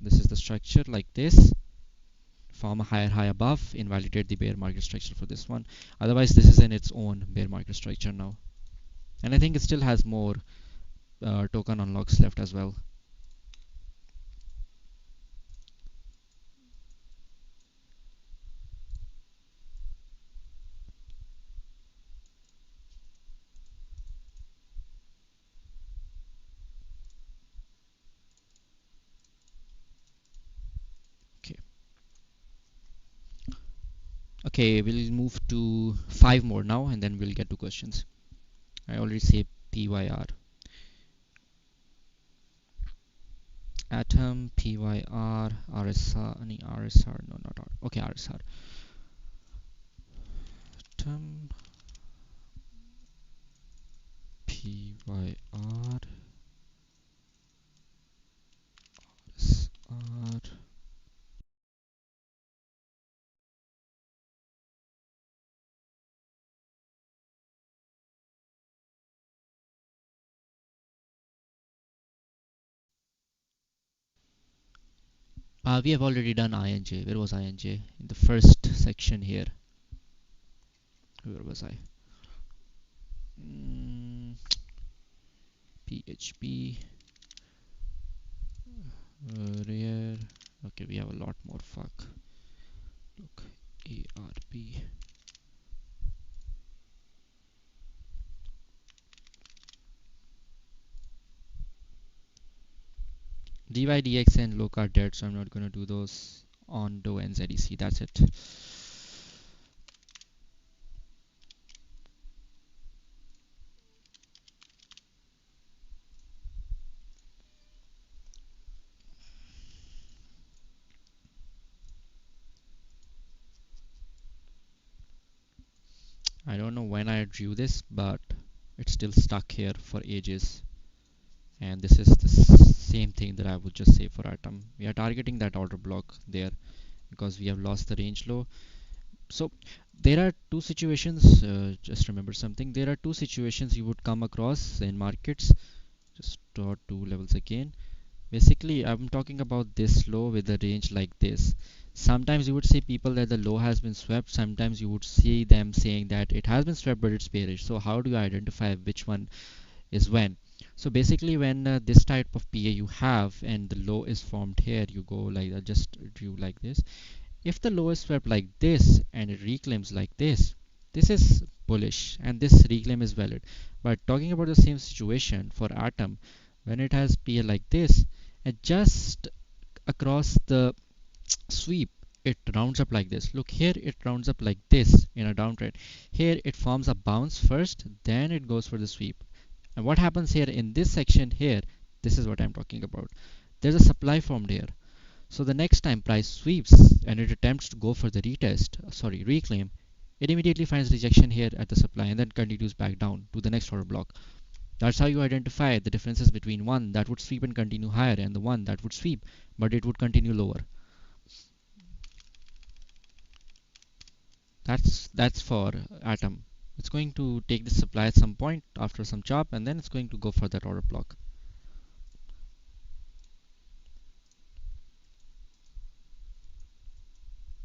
This is the structure like this. Form a higher high above, invalidate the bear market structure for this one. Otherwise, this is in its own bear market structure now. And I think it still has more token unlocks left as well. Okay. Okay, we'll move to 5 more now and then we'll get to questions. I already say PYR. Atom, PYR, RSR, RSR, no, not R. Okay, RSR. Atom, PYR, RSR. We have already done INJ. Where was INJ? In the first section here. Where was I? PHP. Rare. Okay, we have a lot more. Fuck. Look. ARP. DYDX and loc are dead, so I'm not going to do those on Do and ZEC. That's it. I don't know when I drew this, but it's still stuck here for ages. And this is the same thing that I would just say for Atom. We are targeting that order block there because we have lost the range low. So there are two situations. Just remember something. There are two situations you would come across in markets. Just draw two levels again. Basically, I'm talking about this low with a range like this. Sometimes you would see people that the low has been swept. Sometimes you would see them saying that it has been swept but it's bearish. So how do you identify which one is when? So basically when this type of PA you have and the low is formed here, you go like that, just drew like this. If the low is swept like this and it reclaims like this is bullish and this reclaim is valid. But talking about the same situation for Atom, when it has PA like this and just across the sweep, it rounds up like this. Look here, it rounds up like this in a downtrend. Here it forms a bounce first, then it goes for the sweep. And what happens here in this section here, this is what I'm talking about. There's a supply formed here. So the next time price sweeps and it attempts to go for the reclaim, it immediately finds rejection here at the supply and then continues back down to the next order block. That's how you identify the differences between one that would sweep and continue higher and the one that would sweep but it would continue lower. That's for Atom. It's going to take the supply at some point after some chop and then it's going to go for that order block.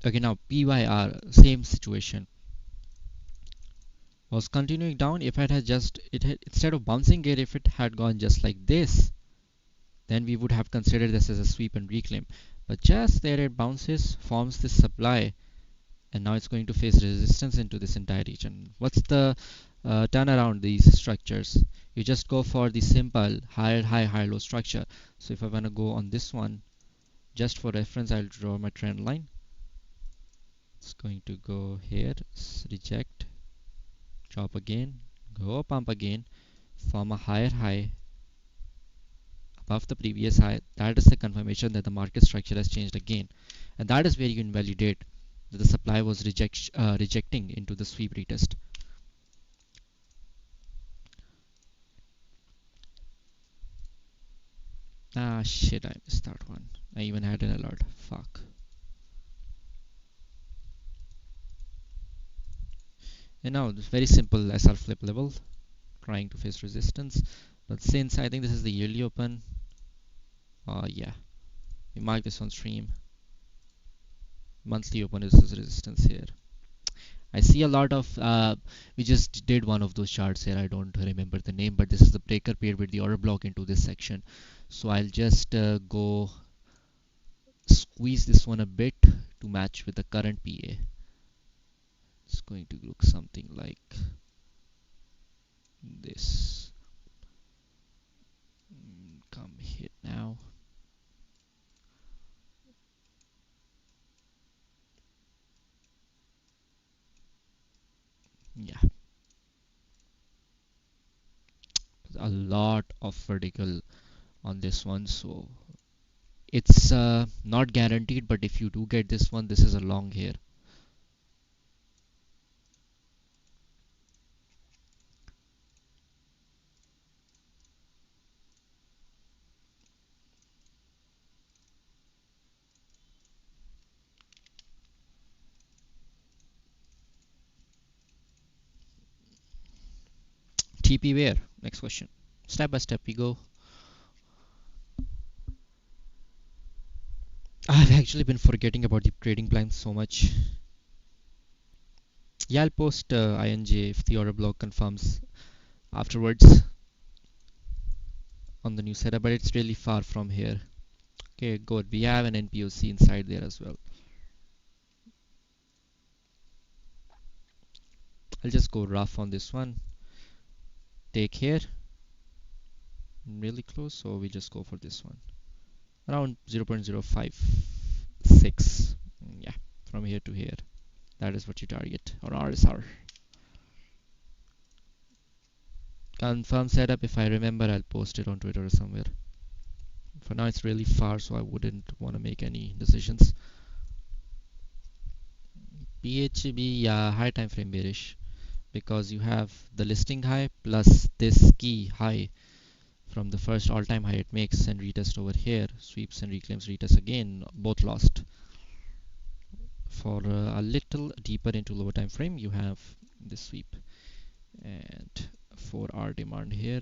Okay, now PYR, same situation. Was continuing down. If it had just, instead of bouncing it, if it had gone just like this, then we would have considered this as a sweep and reclaim. But just there it bounces, forms this supply, and now it's going to face resistance into this entire region. What's the turnaround these structures? You just go for the simple higher high, higher low structure. So if I want to go on this one, just for reference, I'll draw my trend line. It's going to go here, reject, drop again, go pump again, form a higher high above the previous high. That is the confirmation that the market structure has changed again, and that is where you invalidate that the supply was rejecting into the sweep retest. Ah shit, I missed that one. I even had an alert. Fuck. And now this very simple SR flip level, trying to face resistance. But since I think this is the yearly open, yeah, we mark this on stream. Monthly open is resistance here. I see a lot of, we just did one of those charts here. I don't remember the name, but this is the breaker paired with the order block into this section. So I'll just go squeeze this one a bit to match with the current PA. It's going to look something like this. Come hit now. Yeah, a lot of vertical on this one, so it's not guaranteed, but if you do get this one, this is a long here. TP where? Next question. Step by step we go. I've actually been forgetting about the trading plan so much. Yeah, I'll post INJ if the order block confirms afterwards on the new setup, but it's really far from here. Okay, good. We have an NPOC inside there as well. I'll just go rough on this one. Take here. Really close, so we just go for this one. Around 0.056. Yeah, from here to here. That is what you target on RSR. Confirm setup. If I remember, I'll post it on Twitter or somewhere. For now, it's really far, so I wouldn't want to make any decisions. PHB, yeah, high time frame bearish because you have the listing high plus this key high from the first all-time high it makes and retest over here, sweeps and reclaims, retest again, both lost. For a little deeper into lower time frame, you have this sweep, and for our demand here,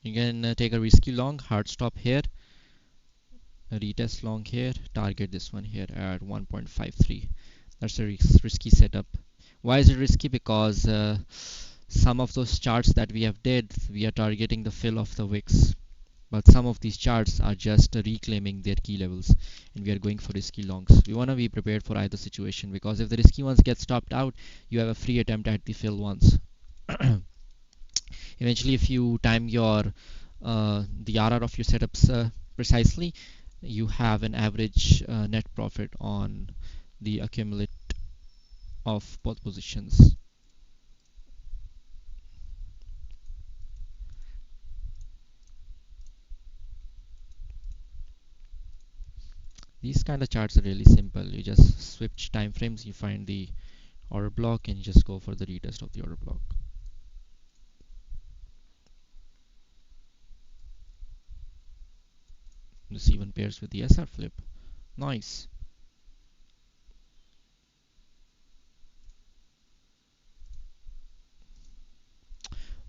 you can take a risky long, hard stop here, a retest long here, target this one here at 1.53. That's a risky setup. Why is it risky? Because some of those charts that we have did, we are targeting the fill of the wicks, but some of these charts are just reclaiming their key levels, and we are going for risky longs. We want to be prepared for either situation, because if the risky ones get stopped out, you have a free attempt at the fill ones. Eventually, if you time your the RR of your setups precisely, you have an average net profit on the accumulate of both positions. These kind of charts are really simple. You just switch time frames, you find the order block, and you just go for the retest of the order block. This even pairs with the SR flip. Nice.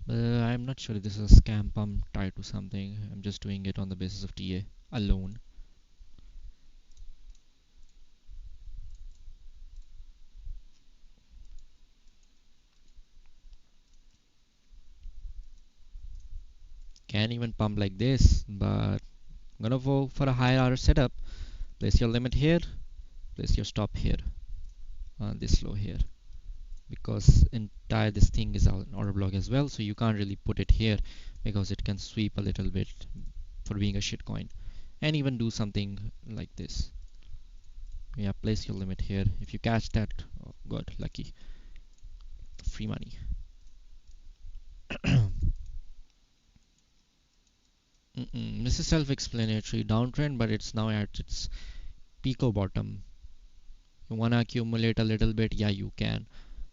I'm not sure if this is a scam pump tied to something. I'm just doing it on the basis of TA alone. can even pump like this, but I'm gonna go for a higher order setup. Place your limit here, place your stop here, this low here, because entire this thing is an order block as well, so you can't really put it here because it can sweep a little bit for being a shitcoin, and even do something like this. Yeah, place your limit here. If you catch that, oh god, lucky, free money. This is self-explanatory downtrend, but it's now at its pico bottom. You wanna accumulate a little bit, yeah, you can.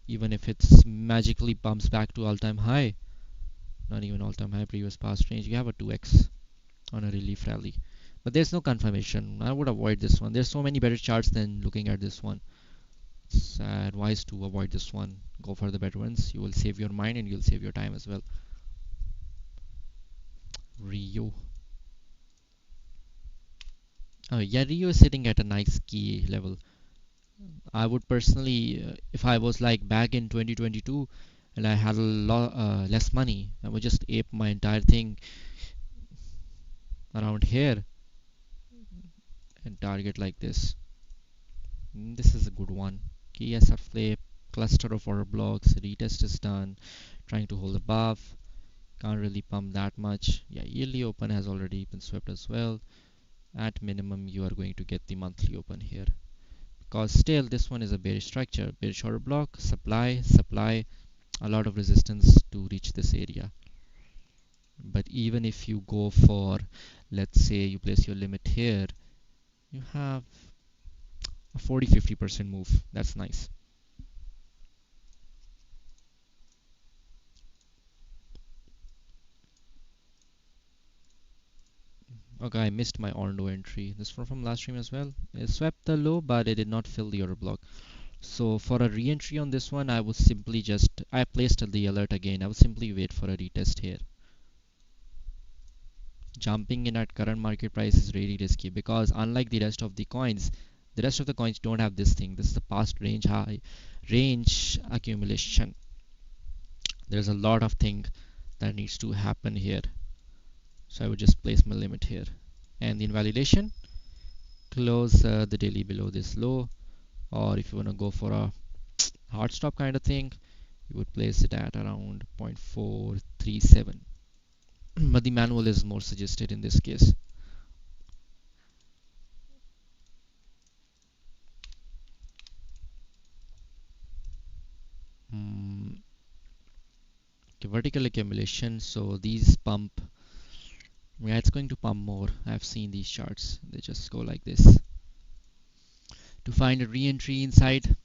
Even if it's magically bumps back to all-time high, not even all-time high, previous past range, you have a 2x on a relief rally. But there's no confirmation. I would avoid this one. There's so many better charts than looking at this one. It's advised to avoid this one. Go for the better ones. You will save your mind and you'll save your time as well. Rio. Oh yeah, Rio is sitting at a nice key level. I would personally, if I was like back in 2022 and I had a lot less money, I would just ape my entire thing around here and target like this. This is a good one. KSR flip, cluster of order blocks, retest is done, trying to hold above, can't really pump that much. Yeah, yearly open has already been swept as well. At minimum, you are going to get the monthly open here. Because still, this one is a bearish structure. Bearish order block, supply, supply, a lot of resistance to reach this area. But even if you go for, let's say you place your limit here, you have a 40-50% move. That's nice. Okay, I missed my Orlando entry. This one from last stream as well. It swept the low, but it did not fill the order block. So for a re-entry on this one, I would simply just, I placed the alert again. I would simply wait for a retest here. Jumping in at current market price is really risky because unlike the rest of the coins don't have this thing. This is the past range high, range accumulation. There's a lot of thing that needs to happen here. So I would just place my limit here. And the invalidation, close the daily below this low, or if you want to go for a hard stop kind of thing, you would place it at around 0.437. But the manual is more suggested in this case. Okay, vertical accumulation, so these pump, yeah, it's going to pump more. I've seen these charts, they just go like this. To find a re-entry inside,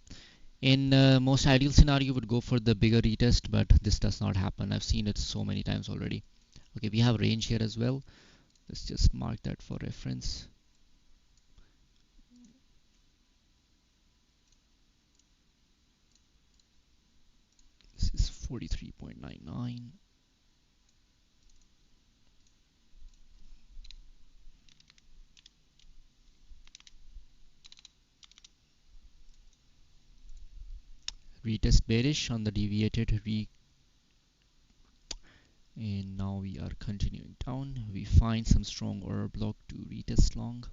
in most ideal scenario you would go for the bigger retest, but this does not happen. I've seen it so many times already. Okay, we have range here as well. Let's just mark that for reference. This is 43.99. Retest bearish on the deviated re, and now we are continuing down. We find some strong order block to retest long.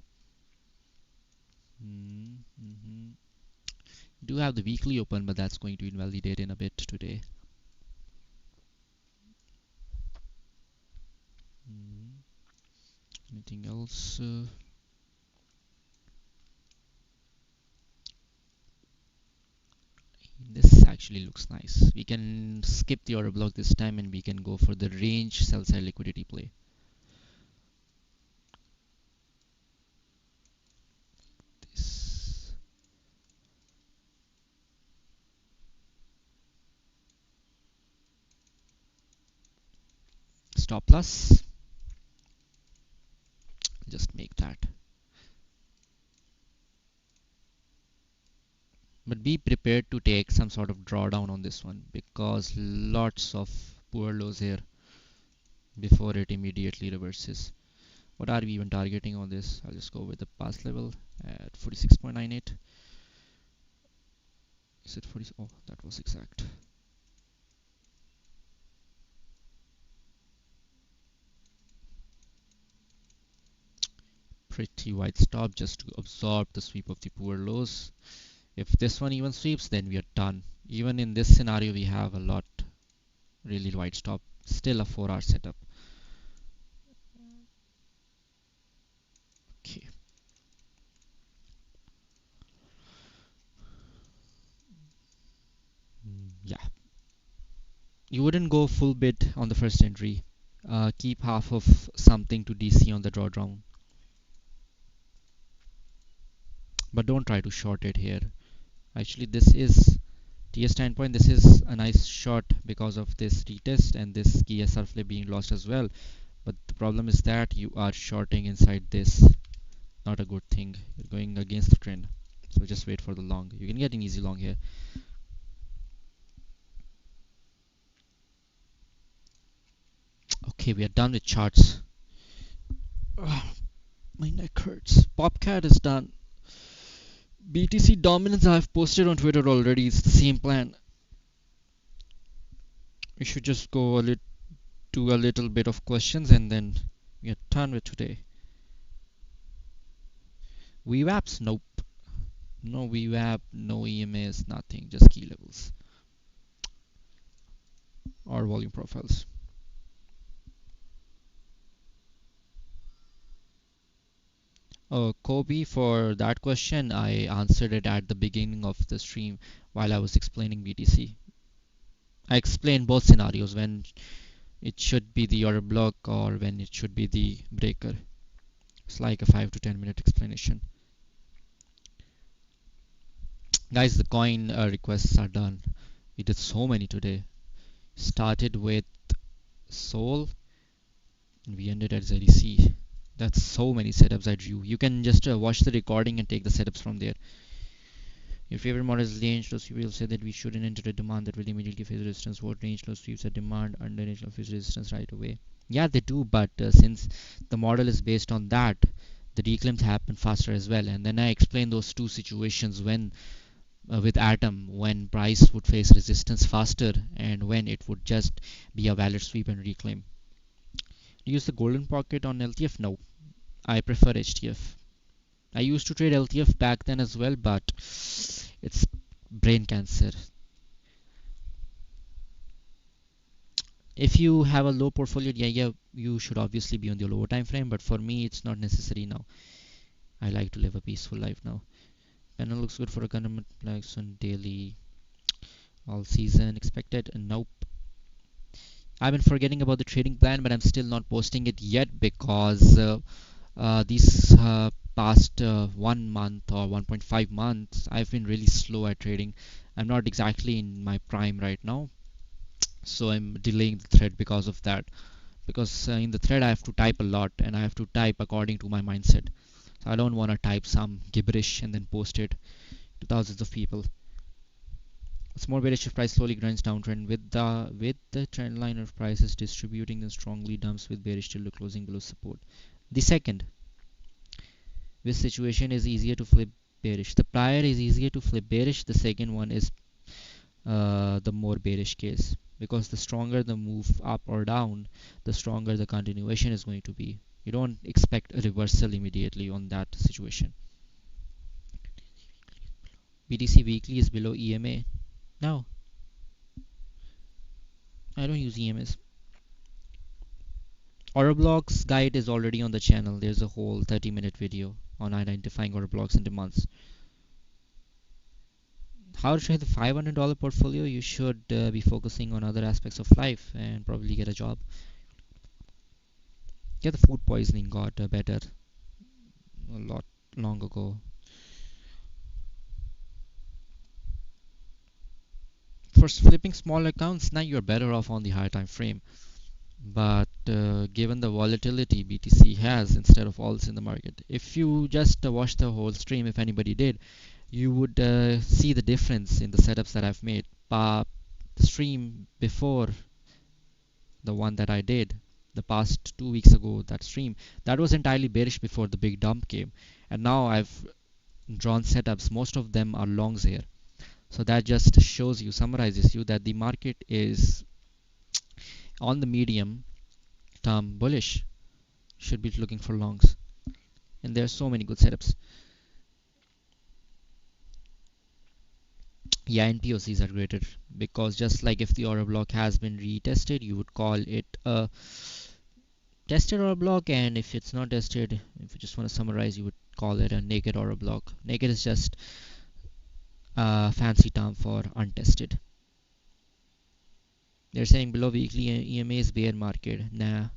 Do have the weekly open, but that's going to invalidate in a bit today. Anything else? This actually looks nice. We can skip the order block this time and we can go for the range sell side liquidity play. This stop loss, just make that. But be prepared to take some sort of drawdown on this one because lots of poor lows here before it immediately reverses. What are we even targeting on this? I'll just go with the past level at 46.98. Is it 40? Oh, that was exact. pretty wide stop just to absorb the sweep of the poor lows. If this one even sweeps, then we are done. Even in this scenario, we have a lot really wide stop, still a 4-hour setup. Okay. Yeah, you wouldn't go full bid on the first entry. Keep half of something to DC on the drawdown, but don't try to short it here. Actually, this is TS standpoint. This is a nice short because of this retest and this key SR flip being lost as well. But the problem is that you are shorting inside this. Not a good thing. You're going against the trend. So just wait for the long. You can get an easy long here. Okay, we are done with charts. Ugh, my neck hurts. Popcat is done. BTC dominance I have posted on Twitter already. It's the same plan. We should just go do a little bit of questions and then we are done with today. VWAPs? Nope. No VWAP, no EMAs, nothing. Just key levels or volume profiles. Kobe, for that question, I answered it at the beginning of the stream while I was explaining BTC. I explained both scenarios, when it should be the order block or when it should be the breaker. It's like a 5 to 10 minute explanation. Guys, the coin requests are done. We did so many today. Started with Sol and we ended at ZDC. That's so many setups I drew. You can just watch the recording and take the setups from there. Your favorite model is range low sweep. Will say that we shouldn't enter a demand that will immediately face resistance. What range low sweeps a demand under range low face resistance right away? Yeah, they do, but since the model is based on that, the declines happen faster as well. And then I explain those two situations when with Atom, when price would face resistance faster and when it would just be a valid sweep and reclaim. Use the golden pocket on LTF? No, I prefer HTF. I used to trade LTF back then as well, but it's brain cancer. If you have a low portfolio, yeah, you should obviously be on the lower time frame, but for me, it's not necessary now. I like to live a peaceful life now. Panel looks good for a complex on daily, all season expected. Nope. I've been forgetting about the trading plan, but I'm still not posting it yet because these past 1 month or 1.5 months, I've been really slow at trading. I'm not exactly in my prime right now, so I'm delaying the thread because of that. Because in the thread, I have to type a lot and I have to type according to my mindset. So I don't want to type some gibberish and then post it to thousands of people. It's more bearish if price slowly grinds downtrend with the trend line of prices distributing and strongly dumps with bearish till closing below support. The second, which situation is easier to flip bearish? The prior is easier to flip bearish. The second one is the more bearish case, because the stronger the move up or down, the stronger the continuation is going to be. You don't expect a reversal immediately on that situation. BTC weekly is below EMA. No, I don't use EMAs. Order blocks guide is already on the channel. There's a whole 30-minute video on identifying order blocks and demands. How to trade the $500 portfolio? You should be focusing on other aspects of life and probably get a job. Yeah, the food poisoning got better a lot long ago. For flipping small accounts, now you're better off on the higher time frame. But given the volatility BTC has instead of alts in the market, if you just watch the whole stream, if anybody did, you would see the difference in the setups that I've made. The stream before the one that I did the past 2 weeks ago, that stream, that was entirely bearish before the big dump came. And now I've drawn setups, most of them are longs here. So that just shows you, summarizes you that the market is on the medium term bullish. Should be looking for longs. and there are so many good setups. Yeah, and POCs are greater because just like if the order block has been retested, you would call it a tested order block, and if it's not tested, if you just want to summarize, you would call it a naked order block. Naked is just a fancy term for untested. They're saying below weekly EMA is bear market. Nah,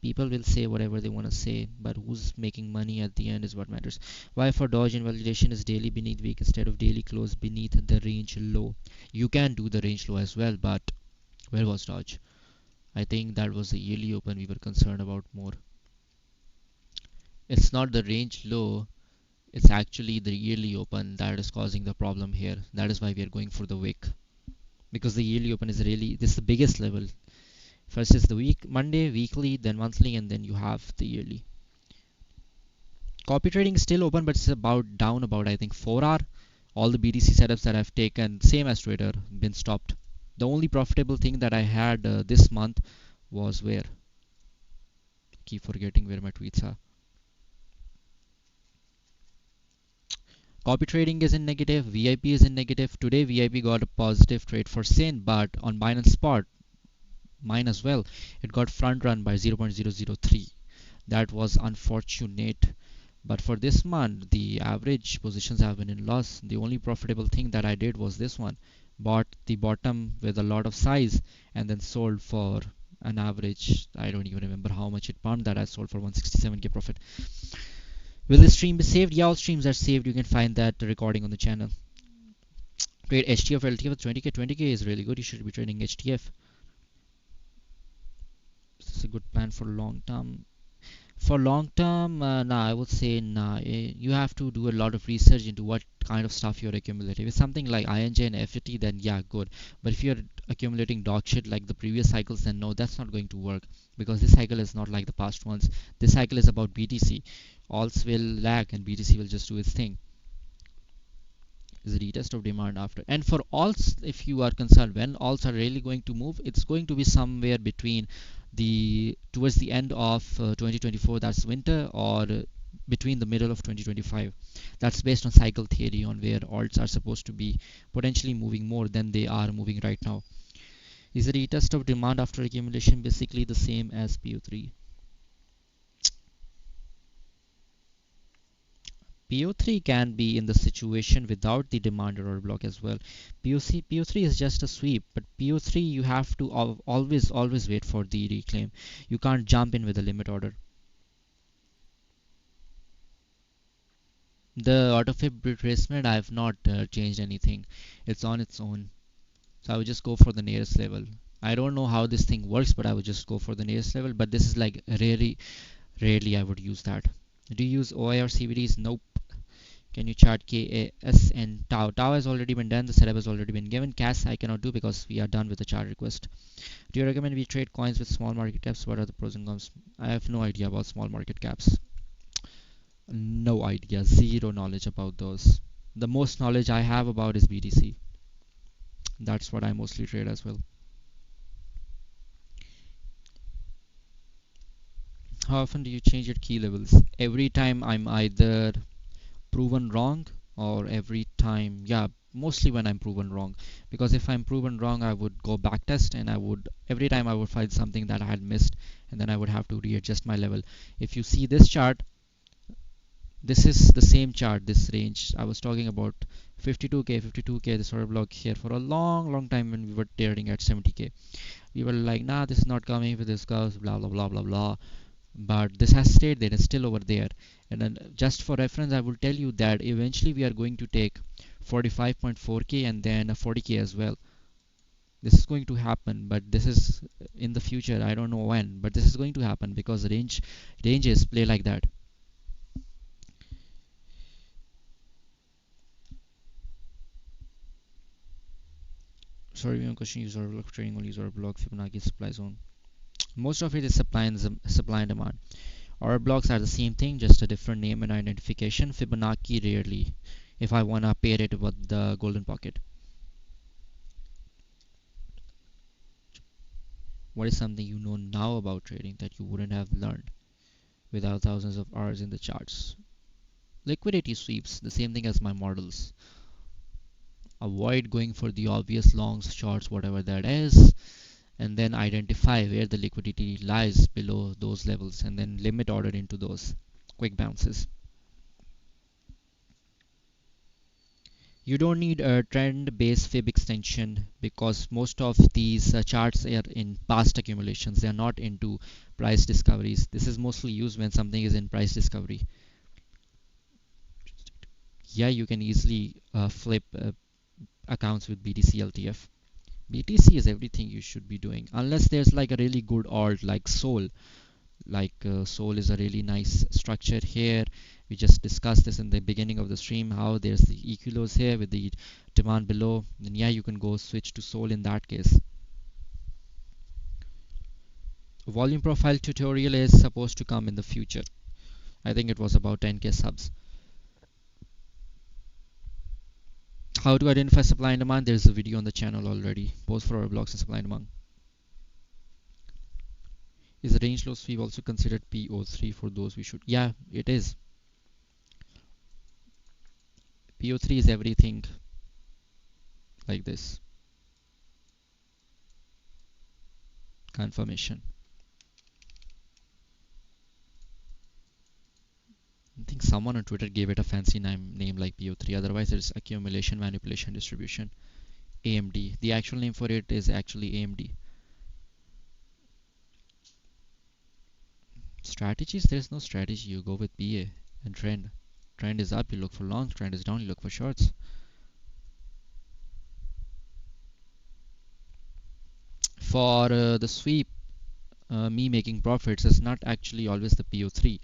people will say whatever they want to say, but who's making money at the end is what matters. Why for Doge invalidation is daily beneath week instead of daily close beneath the range low? You can do the range low as well, but where was Doge? I think that was the yearly open we were concerned about more. It's not the range low, it's actually the yearly open that is causing the problem here. That is why we are going for the wick, because the yearly open is really, this is the biggest level. First is the week, Monday, weekly, then monthly, and then you have the yearly. Copy trading is still open, but it's about down about I think 4 hour. All the BTC setups that I've taken, same as trader, been stopped. The only profitable thing that I had this month was where? Keep forgetting where my tweets are. Copy trading is in negative, VIP is in negative. Today VIP got a positive trade for Sin, but on Binance Spot, mine as well, it got front run by 0.003. That was unfortunate. But for this month, the average positions have been in loss. The only profitable thing that I did was this one. Bought the bottom with a lot of size and then sold for an average. I don't even remember how much it pumped that I sold for 167k profit. Will the stream be saved? Yeah, all streams are saved. You can find that recording on the channel. Trade HTF LTF with 20k. 20k is really good. You should be trading HTF. This is a good plan for long term. For long term, nah, I would say nah. You have to do a lot of research into what kind of stuff you're accumulating. If it's something like INJ and FT, then yeah, good. But if you're accumulating dog shit like the previous cycles, then no, that's not going to work, because this cycle is not like the past ones. This cycle is about BTC. Alts will lag and BTC will just do its thing. Is a retest of demand after. And for alts, if you are concerned when alts are really going to move, it's going to be somewhere between the towards the end of 2024, that's winter, or between the middle of 2025. That's based on cycle theory on where alts are supposed to be potentially moving more than they are moving right now. Is the retest of demand after accumulation basically the same as PO3? PO3 can be in the situation without the demand order block as well. PO3 is just a sweep, but PO3 you have to always wait for the reclaim. You can't jump in with a limit order. The autofib retracement, I have not changed anything. It's on its own. So I would just go for the nearest level. I don't know how this thing works, but I would just go for the nearest level. But this is like rarely I would use that. Do you use OI or CBDs? Nope. Can you chart KAS and Tau? Tau has already been done. The setup has already been given. CAS I cannot do because we are done with the chart request. Do you recommend we trade coins with small market caps? What are the pros and cons? I have no idea about small market caps. No idea. Zero knowledge about those. The most knowledge I have about is BTC. That's what I mostly trade as well. How often do you change your key levels? Every time I'm either proven wrong, or every time, yeah, mostly when I'm proven wrong, because if I'm proven wrong I would go back test, and I would every time I would find something that I had missed, and then I would have to readjust my level. If you see this chart, this is the same chart, this range I was talking about, 52k this order block here for a long time when we were trading at 70k. We were like, nah, this is not coming with this curve, blah blah blah blah blah, but this has stayed there, it's still over there. And then just for reference I will tell you that eventually we are going to take 45.4k and then 40k as well. This is going to happen, but this is in the future. I don't know when, but this is going to happen because ranges play like that. Sorry, one question. User block trading only user block Fibonacci supply zone. Most of it is supply and demand. Our blocks are the same thing, just a different name and identification. Fibonacci rarely, if I wanna pair it with the golden pocket. What is something you know now about trading that you wouldn't have learned? without thousands of hours in the charts. Liquidity sweeps, the same thing as my models. Avoid going for the obvious longs, shorts, whatever that is, and then identify where the liquidity lies below those levels and then limit order into those quick bounces. You don't need a trend based fib extension because most of these charts are in past accumulations. They are not into price discoveries. This is mostly used when something is in price discovery. Yeah, you can easily flip accounts with BTC LTF. BTC is everything you should be doing unless there's like a really good alt like Sol. Like Sol is a really nice structure here. We just discussed this in the beginning of the stream, how there's the EQ lows here with the demand below. Then yeah, you can go switch to Sol in that case. Volume profile tutorial is supposed to come in the future. I think it was about 10k subs. How to identify supply and demand? There's a video on the channel already, both for our blocks and supply and demand. Is the range low sweep also considered PO3 for those we should? Yeah, it is. PO3 is everything like this. Confirmation. I think someone on Twitter gave it a fancy name like PO3. Otherwise, it's accumulation, manipulation, distribution. AMD. The actual name for it is actually AMD. Strategies? There's no strategy. You go with BA and trend. Trend is up, you look for longs. Trend is down, you look for shorts. For the sweep, me making profits is not actually always the PO3.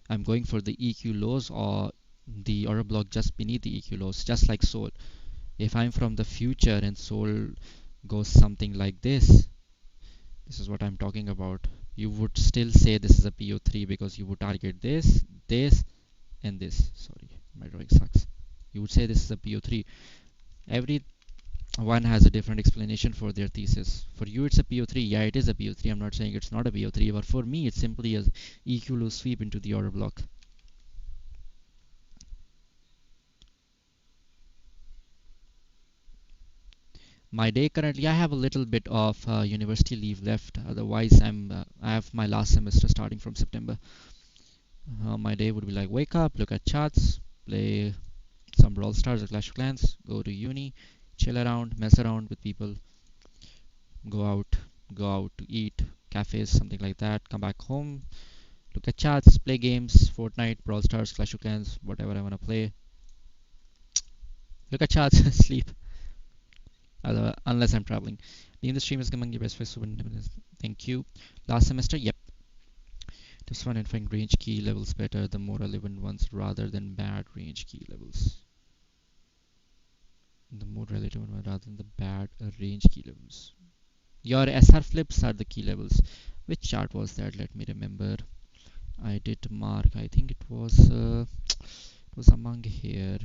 I'm going for the EQ lows or the order block just beneath the EQ lows, just like Sol. If I'm from the future and Sol goes something like this is what I'm talking about. You would still say this is a PO3 because you would target this, this, and this. Sorry, my drawing sucks. You would say this is a PO3. Every one has a different explanation for their thesis. For you, it's a PO3. Yeah, it is a PO3. I'm not saying it's not a PO3, but for me, it's simply a EQ low sweep into the order block. My day currently, I have a little bit of university leave left. Otherwise, I have my last semester starting from September. My day would be like wake up, look at charts, play some Brawl Stars or Clash of Clans, go to uni, chill around, mess around with people, go out, go out to eat, cafes, something like that, come back home, look at charts, play games, Fortnite, Brawl Stars, Clash of Clans, whatever I want to play. Look at charts, sleep. Unless I'm traveling. Being the stream is among your best friends. Thank you. Last semester, yep. Just one and find range key levels better, the more relevant ones rather than bad range key levels. The more relevant one rather than the bad range key levels. Your SR flips are the key levels. Which chart was that? Let me remember. I did mark. I think it was among here.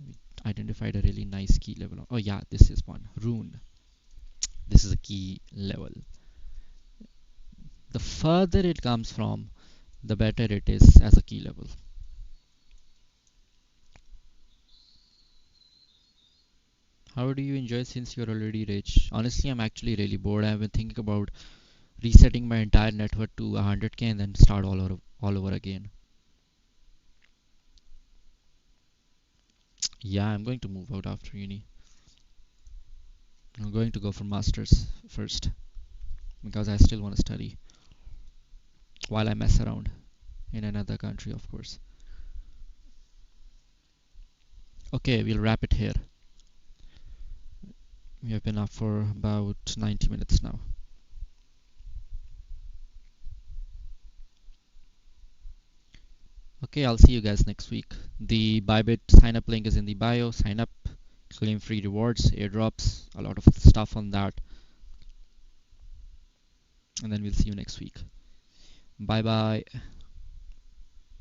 We identified a really nice key level. Oh yeah, this is one. Rune. This is a key level. The further it comes from, the better it is as a key level. How do you enjoy since you're already rich? Honestly, I'm actually really bored. I've been thinking about resetting my entire net worth to 100k and then start all over again. Yeah, I'm going to move out after uni. I'm going to go for masters first because I still want to study while I mess around in another country, of course. Okay, we'll wrap it here. We have been up for about 90 minutes now. Okay, I'll see you guys next week. The Bybit sign up link is in the bio. Sign up, claim free rewards, airdrops, a lot of stuff on that. And then we'll see you next week. Bye bye.